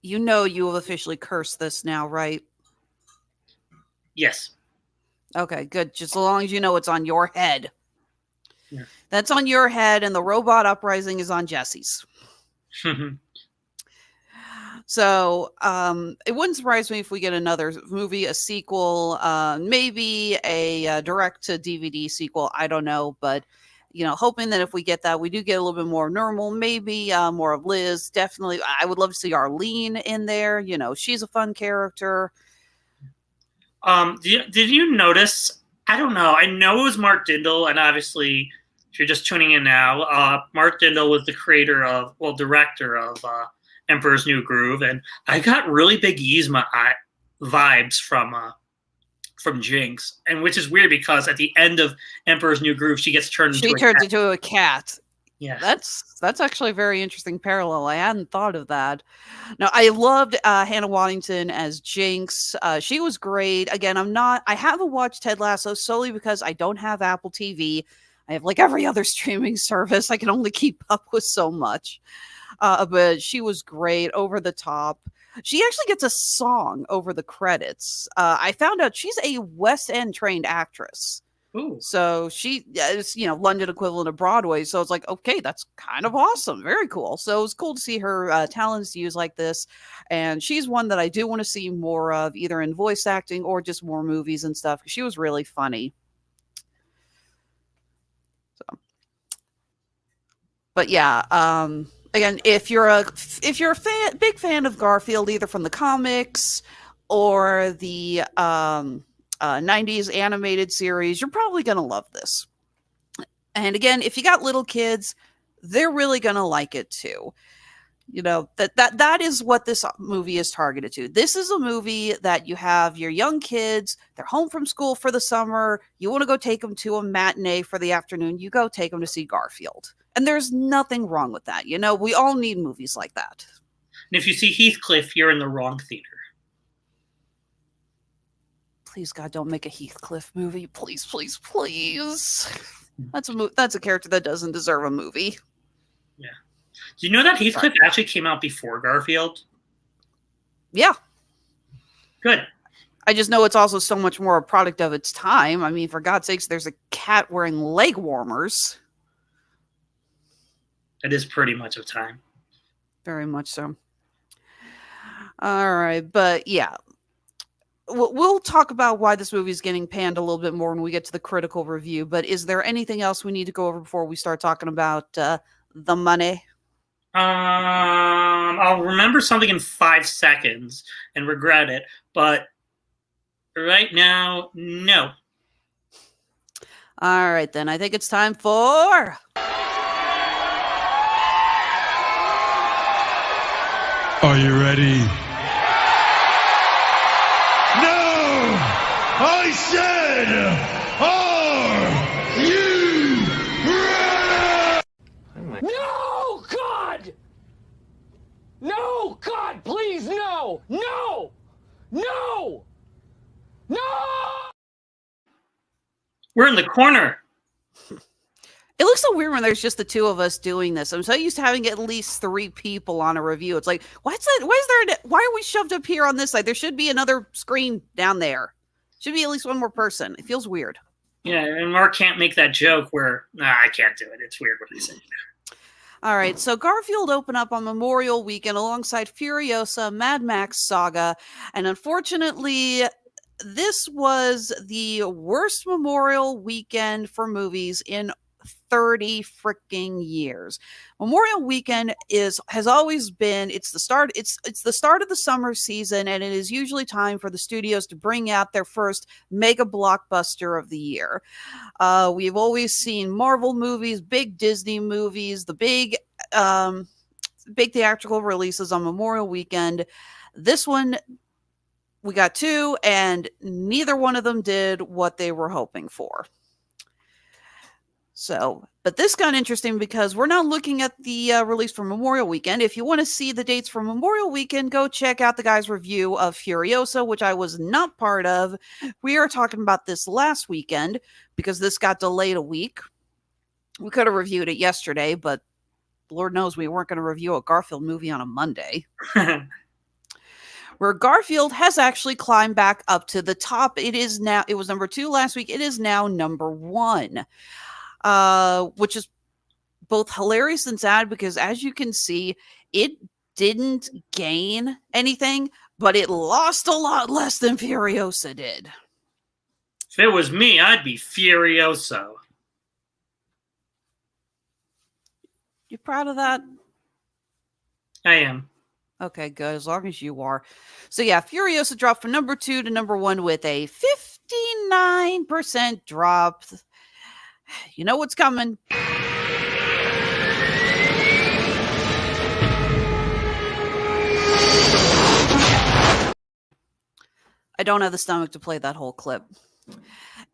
You know you have officially cursed this now, right? Yes. Okay, good. Just as long as you know it's on your head. Yeah. That's on your head, and the robot uprising is on Jesse's. So it wouldn't surprise me if we get another movie, a sequel, maybe a direct-to-DVD sequel. I don't know, but hoping that if we get that, we do get a little bit more normal, maybe more of Liz. Definitely, I would love to see Arlene in there. She's a fun character. Did you notice? I don't know. I know it was Mark Dindal, and obviously, if you're just tuning in now, Mark Dindal was the director of Emperor's New Groove, and I got really big Yzma vibes from Jinx, and which is weird because at the end of Emperor's New Groove, she turns into a cat. Yeah, that's actually a very interesting parallel. I hadn't thought of that. Now, I loved Hannah Waddingham as Jinx. She was great. Again, I haven't watched Ted Lasso solely because I don't have Apple TV. I have like every other streaming service. I can only keep up with so much. But she was great, over the top. She actually gets a song over the credits. I found out she's a West End trained actress. Ooh. So she is, London equivalent of Broadway. So it's like, okay, that's kind of awesome. Very cool. So it was cool to see her talents used like this. And she's one that I do want to see more of, either in voice acting or just more movies and stuff. She was really funny. So, but yeah, again, if you're a big fan of Garfield, either from the comics or the 90s animated series, you're probably going to love this. And again, if you got little kids, they're really going to like it too. That is what this movie is targeted to. This is a movie that you have your young kids, they're home from school for the summer, you want to go take them to a matinee for the afternoon, you go take them to see Garfield. And there's nothing wrong with that. We all need movies like that. And if you see Heathcliff, you're in the wrong theater. Please, God, don't make a Heathcliff movie. Please, please, please. That's a character that doesn't deserve a movie. Yeah. Do you know that Heathcliff actually came out before Garfield? Yeah. Good. I just know it's also so much more a product of its time. I mean, for God's sakes, there's a cat wearing leg warmers. It is pretty much of time. Very much so. All right. But yeah. We'll talk about why this movie is getting panned a little bit more when we get to the critical review. But is there anything else we need to go over before we start talking about the money? I'll remember something in 5 seconds and regret it. But right now, no. All right, then. I think it's time for... Are you ready? I said, are you ready? No, God! No, God, please, no! No! No! No! We're in the corner. It looks so weird when there's just the two of us doing this. I'm so used to having at least 3 people on a review. It's like, why are we shoved up here on this side? There should be another screen down there. Should be at least one more person. It feels weird. Yeah, and Mark can't make that joke where, I can't do it. It's weird what he's saying. All right, so Garfield opened up on Memorial Weekend alongside Furiosa, Mad Max Saga, and unfortunately, this was the worst Memorial Weekend for movies in 30 freaking years. Memorial Weekend has always been, it's the start of the summer season, and it is usually time for the studios to bring out their first mega blockbuster of the year. We've always seen Marvel movies, big Disney movies, the big theatrical releases on Memorial Weekend. This one, we got two, and neither one of them did what they were hoping for. So, but this got interesting because we're now looking at the release for Memorial Weekend. If you want to see the dates for Memorial Weekend, go check out the guy's review of Furiosa, which I was not part of. We are talking about this last weekend because this got delayed a week. We could have reviewed it yesterday, but Lord knows we weren't going to review a Garfield movie on a Monday. Where Garfield has actually climbed back up to the top. It was number 2 last week. It is now number 1. Which is both hilarious and sad because, as you can see, it didn't gain anything, but it lost a lot less than Furiosa did. If it was me, I'd be Furioso. You proud of that? I am. Okay, good. As long as you are. So yeah, Furiosa dropped from number 2 to number 1 with a 59% drop. You know what's coming. I don't have the stomach to play that whole clip.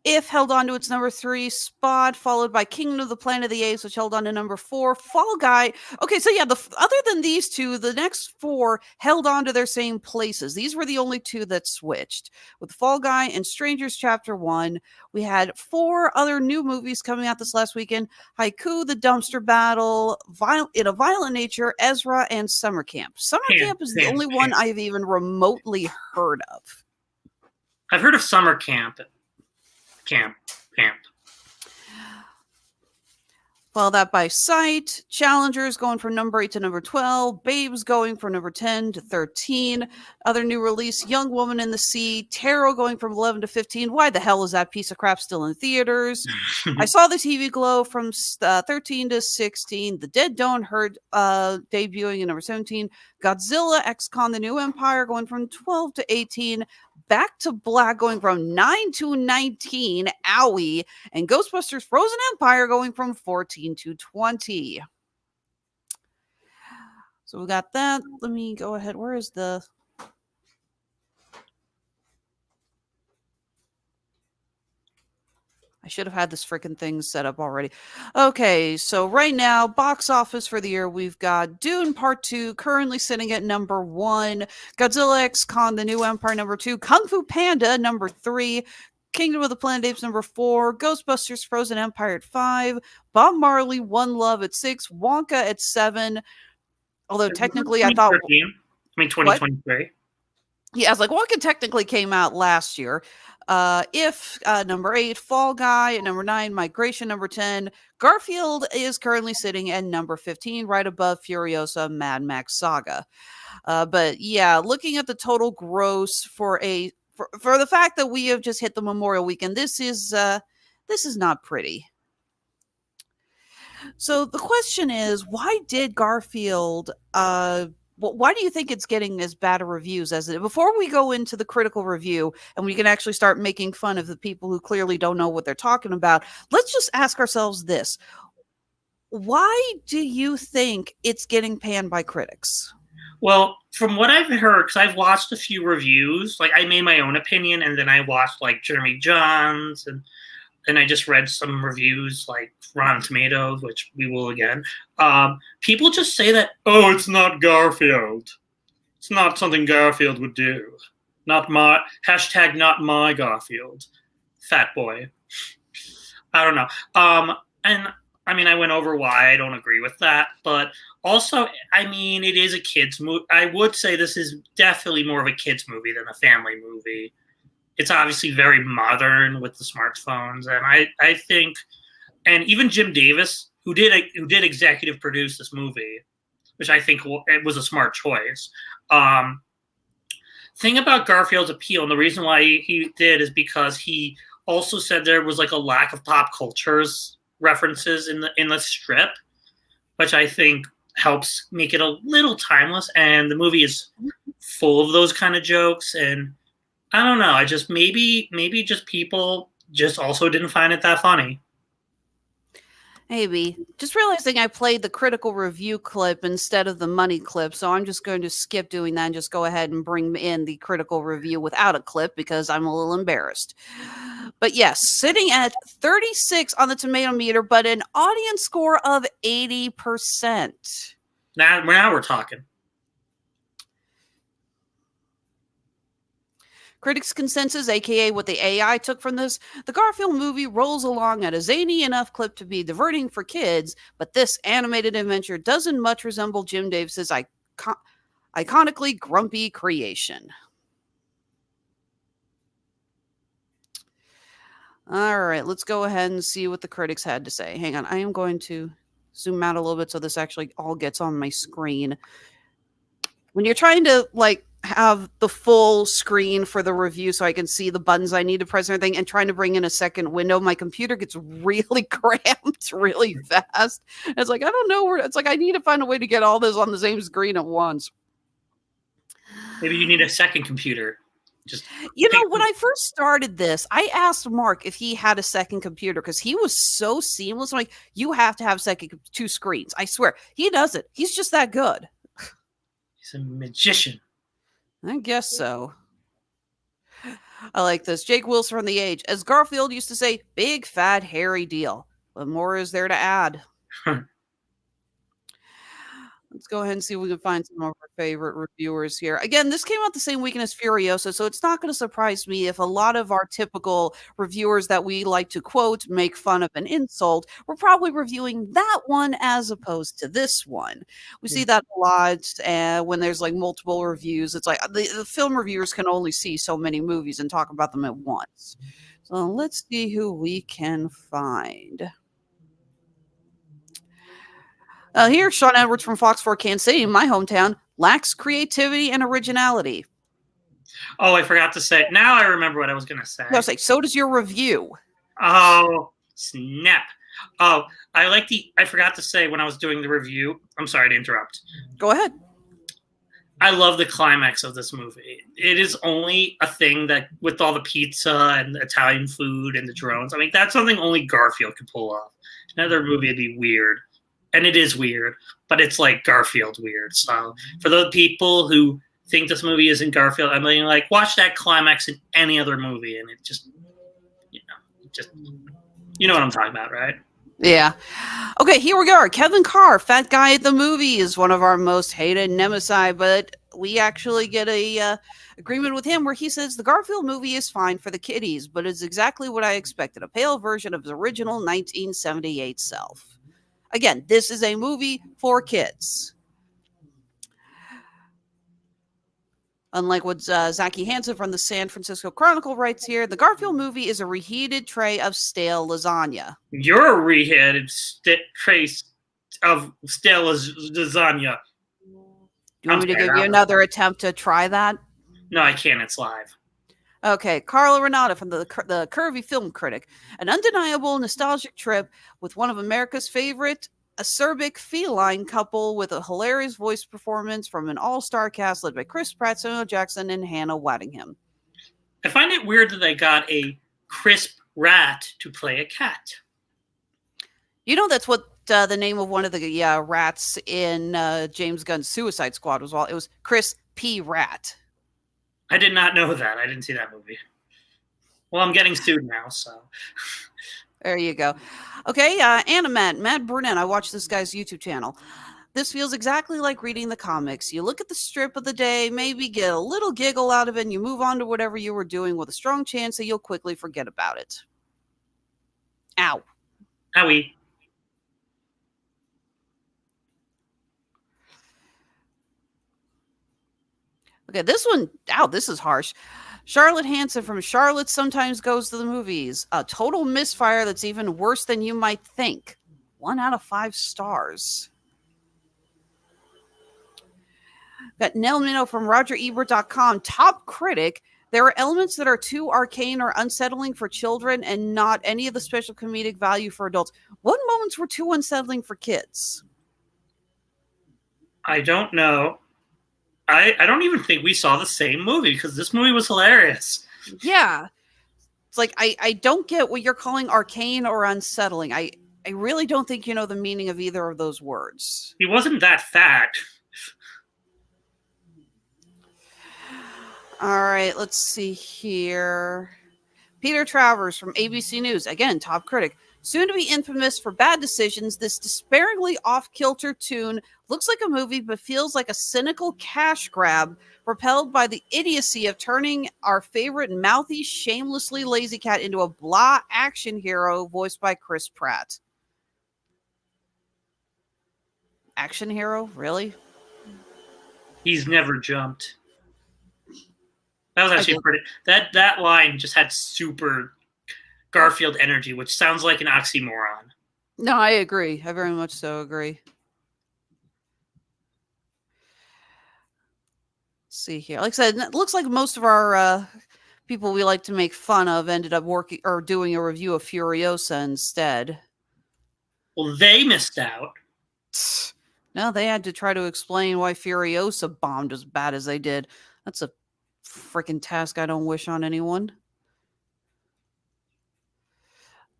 If held on to its number 3 spot, followed by Kingdom of the Planet of the Apes, which held on to number 4. Fall Guy. Okay, so yeah, other than these two, the next 4 held on to their same places. These were the only 2 that switched. With Fall Guy and Strangers Chapter 1, we had 4 other new movies coming out this last weekend. Haiku, The Dumpster Battle, In a Violent Nature, Ezra, and Summer Camp. Summer Camp is the only one I've even remotely heard of. I've heard of Summer Camp. Camp. Followed that by Sight, Challengers going from number 8 to number 12, Babes going from number 10 to 13, other new release, Young Woman in the Sea, Tarot going from 11 to 15. Why the hell is that piece of crap still in theaters? I saw the TV Glow from 13 to 16, The Dead Don't Hurt debuting in number 17, Godzilla X Kong the New Empire going from 12 to 18, Back to Black going from 9 to 19, owie, and Ghostbusters Frozen Empire going from 14 to 20. So we got that. Let me go ahead. Where is the... I should have had this freaking thing set up already. Okay, so right now, box office for the year, we've got Dune Part 2 currently sitting at number 1, Godzilla X Kong, The New Empire, number 2, Kung Fu Panda, number 3, Kingdom of the Planet of the Apes, number 4, Ghostbusters Frozen Empire at 5, Bob Marley, One Love at 6, Wonka at 7, although technically I thought... 2023. What? Yeah, I was like, Wonka technically came out last year. If number 8, Fall Guy at number 9, Migration number 10, Garfield is currently sitting at number 15, right above Furiosa, Mad Max Saga. But yeah, looking at the total gross for the fact that we have just hit the Memorial Weekend, this is not pretty. So the question is, why did Garfield? Why do you think it's getting as bad of reviews as it? Before we go into the critical review and we can actually start making fun of the people who clearly don't know what they're talking about, let's just ask ourselves this. Why do you think it's getting panned by critics? Well, from what I've heard, because I've watched a few reviews, like I made my own opinion, and then I watched like Jeremy Johns, and I just read some reviews like Rotten Tomatoes, which we will again. People just say that, oh, it's not Garfield. It's not something Garfield would do. Not my Garfield. Fat boy. I don't know. And I mean, I went over why I don't agree with that, but also, I mean, it is a kid's movie. I would say this is definitely more of a kid's movie than a family movie. It's obviously very modern with the smartphones, and I think, and even Jim Davis, who did executive produce this movie, which I think it was a smart choice. Thing about Garfield's appeal, and the reason why he did is because he also said there was like a lack of pop cultures references in the strip, which I think helps make it a little timeless. And the movie is full of those kind of jokes. And I don't know. I just maybe just people just also didn't find it that funny. Maybe. Just realizing I played the critical review clip instead of the money clip, so I'm just going to skip doing that and just go ahead and bring in the critical review without a clip because I'm a little embarrassed. But yes, sitting at 36 on the tomato meter, but an audience score of 80%. Now we're talking. Critics' consensus, aka what the AI took from this, the Garfield movie rolls along at a zany enough clip to be diverting for kids, but this animated adventure doesn't much resemble Jim Davis's iconically grumpy creation. All right, let's go ahead and see what the critics had to say. Hang on, I am going to zoom out a little bit so this actually all gets on my screen. When you're trying to have the full screen for the review so I can see the buttons I need to press and everything, and trying to bring in a second window, my computer gets really cramped really fast. It's like, I don't know where, it's like I need to find a way to get all this on the same screen at once. Maybe you need a second computer. When I first started this, I asked Mark if he had a second computer because he was so seamless. I'm like, you have to have two screens. I swear. He doesn't. He's just that good. He's a magician. I guess so. I like this. Jake Wilson from The Age. As Garfield used to say, big, fat, hairy deal. What more is there to add? Let's go ahead and see if we can find some of our favorite reviewers here. Again, this came out the same weekend as Furiosa, so it's not going to surprise me if a lot of our typical reviewers that we like to quote, make fun of, and insult, we're probably reviewing that one as opposed to this one. We see that a lot when there's multiple reviews. It's like the film reviewers can only see so many movies and talk about them at once. So let's see who we can find. Here, Sean Edwards from Fox 4 Kansas City, my hometown, lacks creativity and originality. Oh, I forgot to say. Now I remember what I was going to say. I was like, so does your review. Oh, snap. Oh, I forgot to say when I was doing the review. I'm sorry to interrupt. Go ahead. I love the climax of this movie. It is only a thing that with all the pizza and the Italian food and the drones. I mean, that's something only Garfield could pull off. Another movie would be weird. And it is weird, but it's like Garfield weird. So for those people who think this movie isn't Garfield, I mean, watch that climax in any other movie, and it just, you know what I'm talking about, right? Yeah. Okay, here we go. Kevin Carr, Fat Guy at the Movie, is one of our most hated nemesis, but we actually get a agreement with him where he says the Garfield movie is fine for the kiddies, but it's exactly what I expected, a pale version of his original 1978 self. Again, this is a movie for kids. Unlike what Zachary Hansen from the San Francisco Chronicle writes here, the Garfield movie is a reheated tray of stale lasagna. You're a reheated tray of stale lasagna. Do you want me to give you another attempt to try that? No, I can't. It's live. Okay, Carla Renata from the Curvy Film Critic. An undeniable nostalgic trip with one of America's favorite acerbic feline couple with a hilarious voice performance from an all-star cast led by Chris Pratt, Samuel Jackson, and Hannah Waddingham. I find it weird that they got a crisp rat to play a cat. You know that's what the name of one of the rats in James Gunn's Suicide Squad was. It was Chris P. Rat. I did not know that. I didn't see that movie. Well, I'm getting sued now, so. There you go. Okay, Matt Burnett. I watched this guy's YouTube channel. This feels exactly like reading the comics. You look at the strip of the day, maybe get a little giggle out of it, and you move on to whatever you were doing with a strong chance that you'll quickly forget about it. Ow. Owie. Okay, this one, this is harsh. Charlotte Hansen from Charlotte Sometimes Goes to the Movies. A total misfire that's even worse than you might think. 1 out of 5 stars. Got Nell Minow from RogerEbert.com. Top critic. There are elements that are too arcane or unsettling for children and not any of the special comedic value for adults. What moments were too unsettling for kids? I don't know. I don't even think we saw the same movie because this movie was hilarious. Yeah. It's like, I don't get what you're calling arcane or unsettling. I really don't think you know the meaning of either of those words. He wasn't that fat. All right, let's see here. Peter Travers from ABC News, again, top critic. Soon to be infamous for bad decisions, this despairingly off-kilter tune looks like a movie but feels like a cynical cash grab propelled by the idiocy of turning our favorite mouthy, shamelessly lazy cat into a blah action hero voiced by Chris Pratt. Action hero? Really? He's never jumped. That was actually pretty. That line just had super Garfield energy, which sounds like an oxymoron. No, I agree. I very much so agree. Let's see here. Like I said, it looks like most of our people we like to make fun of ended up working or doing a review of Furiosa instead. Well, they missed out. No, they had to try to explain why Furiosa bombed as bad as they did. That's a freaking task I don't wish on anyone.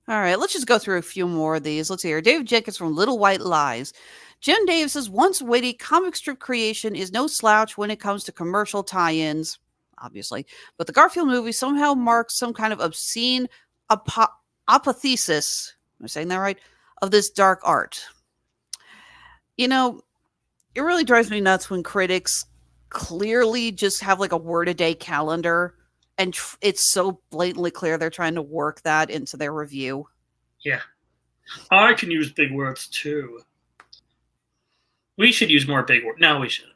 All right, let's just go through a few more of these. Let's see here. David Jenkins from Little White Lies. Jim Davis's once witty comic strip creation is no slouch when it comes to commercial tie-ins, obviously. But the Garfield movie somehow marks some kind of obscene apotheosis, am I saying that right, of this dark art. You know, it really drives me nuts when critics clearly just have like a word-a-day calendar and it's so blatantly clear they're trying to work that into their review. Yeah. I can use big words too. We should use more big words. No, we shouldn't.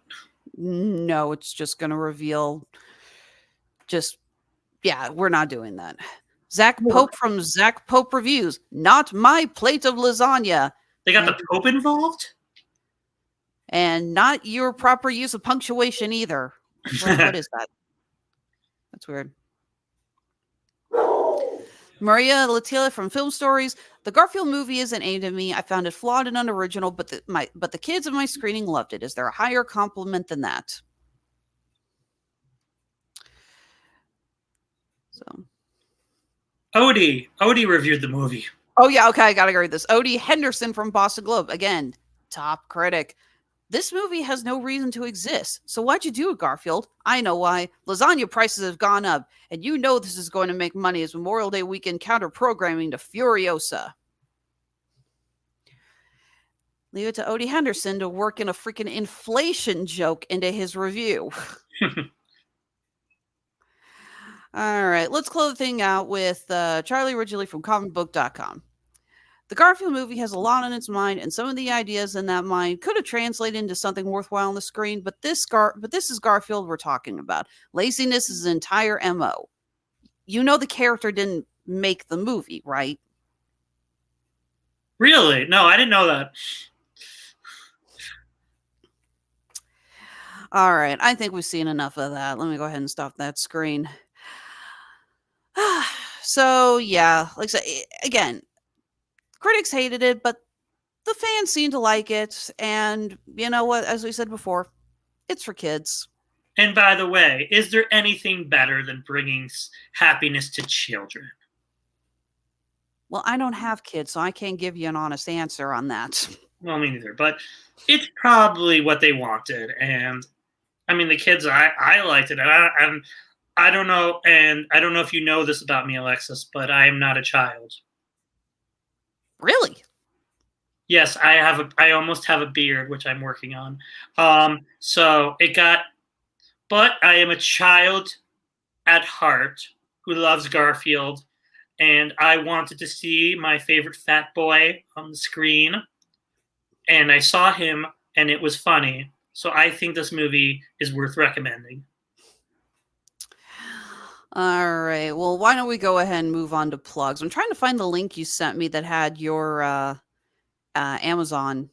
No, it's just going to reveal we're not doing that. Zach Pope from Zach Pope Reviews. Not my plate of lasagna. They got the Pope involved? And not your proper use of punctuation either. What is that? That's weird. Maria Latila from Film Stories. The Garfield movie isn't aimed at me. I found it flawed and unoriginal, but the kids at my screening loved it. Is there a higher compliment than that? So, Odie reviewed the movie. Oh yeah, okay, I gotta read this. Odie Henderson from Boston Globe, again, top critic. This movie has no reason to exist. So why'd you do it, Garfield? I know why. Lasagna prices have gone up, and you know this is going to make money as Memorial Day weekend counter-programming to Furiosa. Leave it to Odie Henderson to work in a freaking inflation joke into his review. All right, let's close the thing out with Charlie Ridgely from comicbook.com. The Garfield movie has a lot on its mind, and some of the ideas in that mind could have translated into something worthwhile on the screen, but this is Garfield we're talking about. Laziness is his entire MO. You know the character didn't make the movie, right? Really? No, I didn't know that. All right, I think we've seen enough of that. Let me go ahead and stop that screen. So, yeah, like I said, again, critics hated it, but the fans seem to like it. And you know what? As we said before, it's for kids. And by the way, is there anything better than bringing happiness to children? Well, I don't have kids, so I can't give you an honest answer on that. Well, me neither. But it's probably what they wanted. And I mean, the kids, I liked it. And I don't know. And I don't know if you know this about me, Alexis, but I am not a child. Really? Yes, I almost have a beard, which I'm working on. But I am a child at heart who loves Garfield, and I wanted to see my favorite fat boy on the screen, and I saw him, and it was funny. So I think this movie is worth recommending. All right. Well, why don't we go ahead and move on to plugs? I'm trying to find the link you sent me that had your Amazon.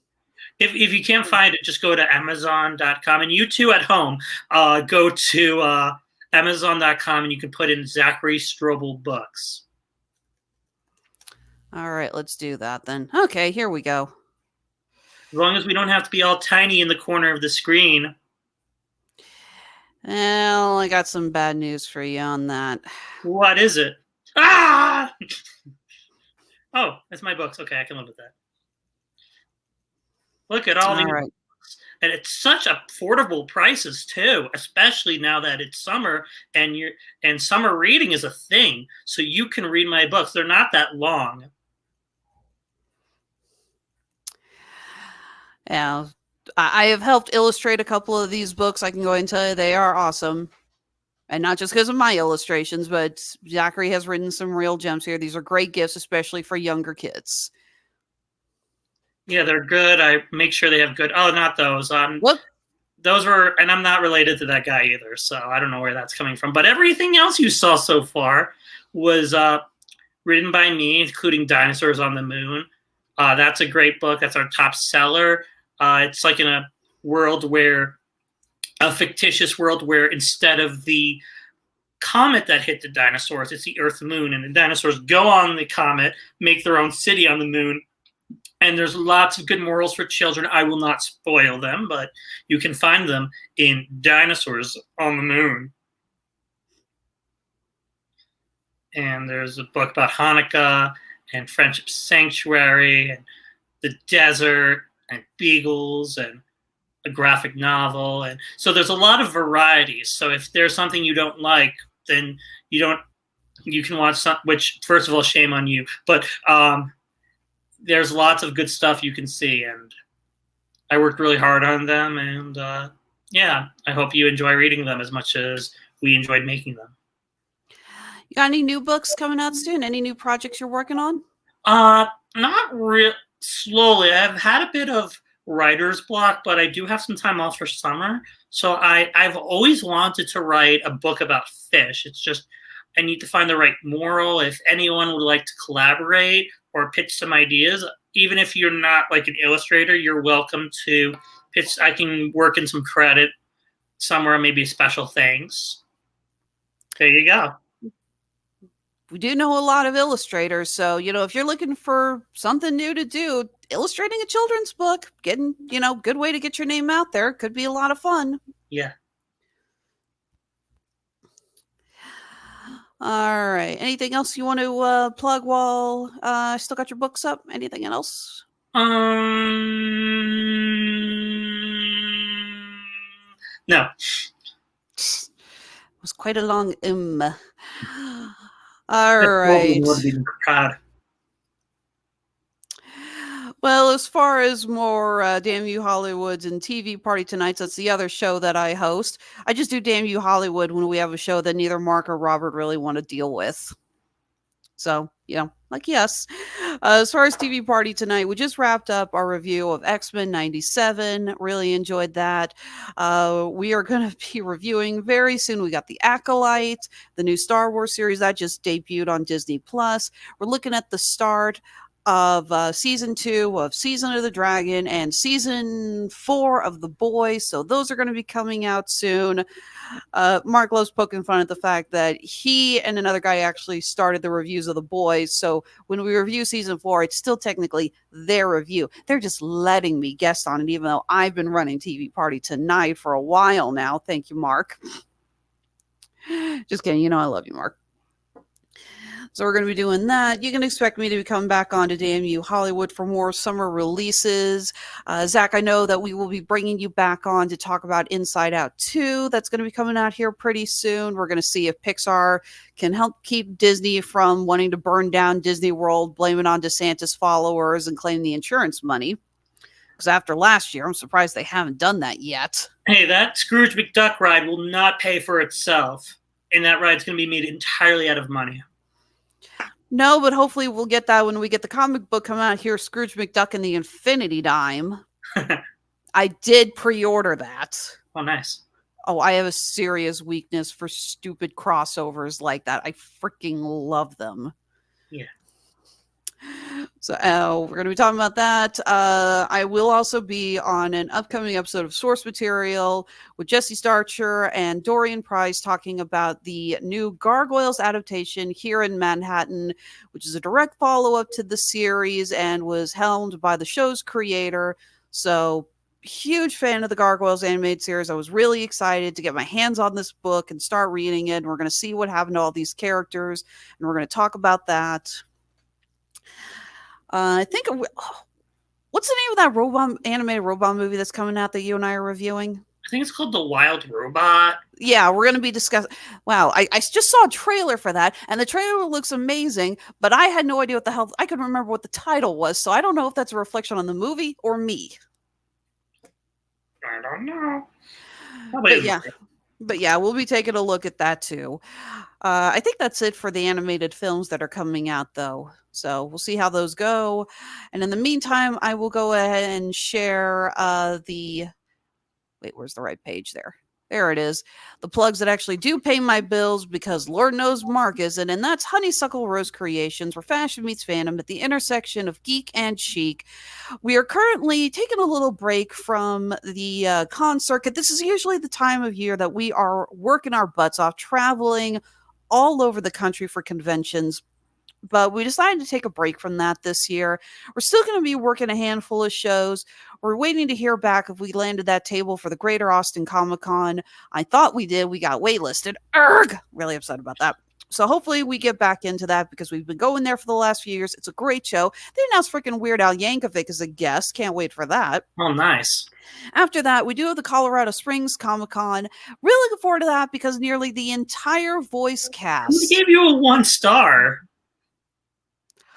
If you can't find it, just go to Amazon.com. And you two at home, go to Amazon.com, and you can put in Zachary Strobel books. All right, let's do that then. Okay, here we go. As long as we don't have to be all tiny in the corner of the screen. Well, I got some bad news for you on that. What is it? Ah! Oh, that's my books. Okay, I can live with that. Look at all these right. books. And it's such affordable prices too, especially now that it's summer and summer reading is a thing. So you can read my books. They're not that long. Yeah, I have helped illustrate a couple of these books. I can go ahead and tell you they are awesome. And not just because of my illustrations, but Zachary has written some real gems here. These are great gifts, especially for younger kids. Yeah, they're good. I make sure they have good. Oh, not those. What? Those were, and I'm not related to that guy either, so I don't know where that's coming from. But everything else you saw so far was written by me, including Dinosaurs on the Moon. That's a great book. That's our top seller. It's like in a fictitious world where instead of the comet that hit the dinosaurs, it's the Earth Moon, and the dinosaurs go on the comet, make their own city on the moon, and there's lots of good morals for children. I will not spoil them, but you can find them in Dinosaurs on the Moon. And there's a book about Hanukkah and Friendship Sanctuary and the desert and beagles and a graphic novel. And so there's a lot of varieties. So if there's something you don't like, then you can watch some, which first of all, shame on you, but there's lots of good stuff you can see. And I worked really hard on them. And yeah, I hope you enjoy reading them as much as we enjoyed making them. You got any new books coming out soon? Any new projects you're working on? Not real. Slowly. I've had a bit of writer's block, but I do have some time off for summer. So I've always wanted to write a book about fish. It's just I need to find the right moral. If anyone would like to collaborate or pitch some ideas, even if you're not like an illustrator, you're welcome to pitch. I can work in some credit somewhere, maybe special things. There you go. We do know a lot of illustrators, so if you're looking for something new to do, illustrating a children's book, getting good way to get your name out there, could be a lot of fun. Yeah. All right. Anything else you want to plug while I still got your books up? Anything else? No. It was quite a long All right. Proud. Well, as far as more Damn You Hollywoods and TV Party Tonights, that's the other show that I host. I just do Damn You Hollywood when we have a show that neither Mark or Robert really want to deal with. So, yes. As far as TV Party Tonight, we just wrapped up our review of X-Men 97. Really enjoyed that. We are going to be reviewing very soon. We got The Acolyte, the new Star Wars series that just debuted on Disney+. We're looking at the start of season 2 of Season of the Dragon and season 4 of The Boys. So those are going to be coming out soon. Mark loves poking fun at the fact that he and another guy actually started the reviews of The Boys. So when we review season 4, it's still technically their review. They're just letting me guest on it, even though I've been running TV Party Tonight for a while now. Thank you, Mark. Just kidding. I love you, Mark. So we're going to be doing that. You can expect me to be coming back on to Damn You Hollywood for more summer releases. Zach, I know that we will be bringing you back on to talk about Inside Out 2. That's going to be coming out here pretty soon. We're going to see if Pixar can help keep Disney from wanting to burn down Disney World, blame it on DeSantis followers, and claim the insurance money. Because after last year, I'm surprised they haven't done that yet. Hey, that Scrooge McDuck ride will not pay for itself. And that ride's going to be made entirely out of money. No, but hopefully we'll get that when we get the comic book coming out here, Scrooge McDuck and the Infinity Dime. I did pre-order that. Oh, nice. Oh, I have a serious weakness for stupid crossovers like that. I freaking love them. Yeah. So we're going to be talking about that. I will also be on an upcoming episode of Source Material with Jesse Starcher and Dorian Price talking about the new Gargoyles adaptation here in Manhattan, which is a direct follow-up to the series and was helmed by the show's creator. So huge fan of the Gargoyles animated series. I was really excited to get my hands on this book and start reading it. And we're going to see what happened to all these characters, and we're going to talk about that. I think what's the name of that animated robot movie that's coming out that you and I are reviewing? I think it's called The Wild Robot. Yeah, we're going to be discussing. Wow, I just saw a trailer for that, and the trailer looks amazing, but I had no idea what the hell. I couldn't remember what the title was, so I don't know if that's a reflection on the movie or me. I don't know. But yeah, we'll be taking a look at that too. I think that's it for the animated films that are coming out, though. So we'll see how those go. And in the meantime, I will go ahead and share wait, where's the right page there? There it is. The plugs that actually do pay my bills, because Lord knows Mark isn't, and that's Honeysuckle Rose Creations, where fashion meets fandom at the intersection of geek and chic. We are currently taking a little break from the con circuit. This is usually the time of year that we are working our butts off, traveling all over the country for conventions. But we decided to take a break from that this year. We're still going to be working a handful of shows. We're waiting to hear back if we landed that table for the Greater Austin Comic Con. I thought we did. We got waitlisted. Erg! Really upset about that. So hopefully we get back into that, because we've been going there for the last few years. It's a great show. They announced freaking Weird Al Yankovic as a guest. Can't wait for that. Oh, nice. After that, we do have the Colorado Springs Comic Con. Really looking forward to that, because nearly the entire voice cast. Who gave you a 1 star?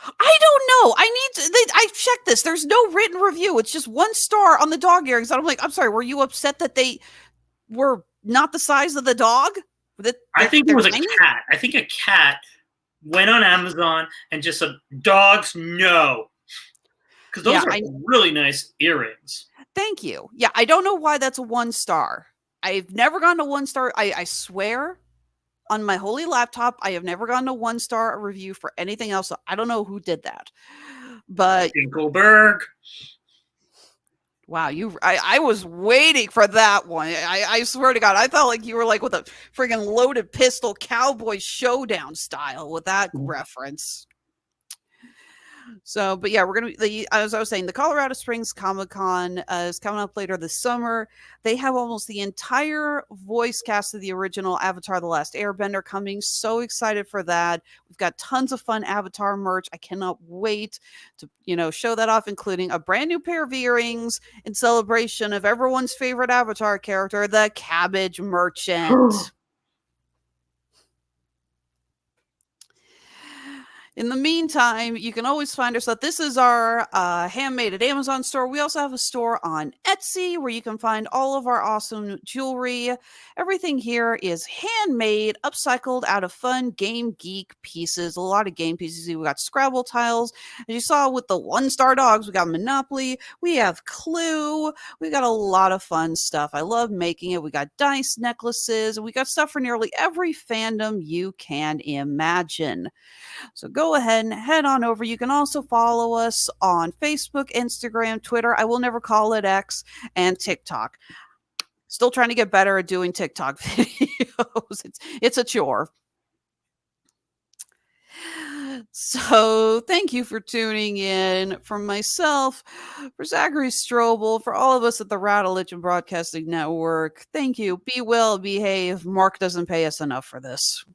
I don't know. I checked this. There's no written review. It's just 1 star on the dog earrings. And I'm like, I'm sorry, were you upset that they were not the size of the dog? I think it was a cat. I think a cat went on Amazon and just said, dogs, no. Because those are really nice earrings. Thank you. Yeah, I don't know why that's a 1 star. I've never gotten a 1 star. I swear on my holy laptop, I have never gotten a 1 star review for anything else. So I don't know who did that. But Dinkelberg. Wow, I was waiting for that one. I swear to God, I felt like you were like with a friggin' loaded pistol cowboy showdown style with that reference. So, but yeah, we're going to, as I was saying, the Colorado Springs Comic Con is coming up later this summer. They have almost the entire voice cast of the original Avatar: The Last Airbender coming. So excited for that. We've got tons of fun Avatar merch. I cannot wait to, show that off, including a brand new pair of earrings in celebration of everyone's favorite Avatar character, the Cabbage Merchant. In the meantime, you can always find us. This is our handmade at Amazon store. We also have a store on Etsy where you can find all of our awesome jewelry. Everything here is handmade, upcycled out of fun Game Geek pieces. A lot of game pieces. We got Scrabble tiles. As you saw with the 1 star dogs, we got Monopoly. We have Clue. We got a lot of fun stuff. I love making it. We got dice necklaces. We got stuff for nearly every fandom you can imagine. So go ahead and head on over. You can also follow us on Facebook, Instagram, Twitter. I will never call it X, and TikTok. Still trying to get better at doing TikTok videos. It's a chore. So thank you for tuning in. From myself, for Zachary Strobel, for all of us at the Rattleitch and Broadcasting Network, thank you. Be well, behave. Mark doesn't pay us enough for this.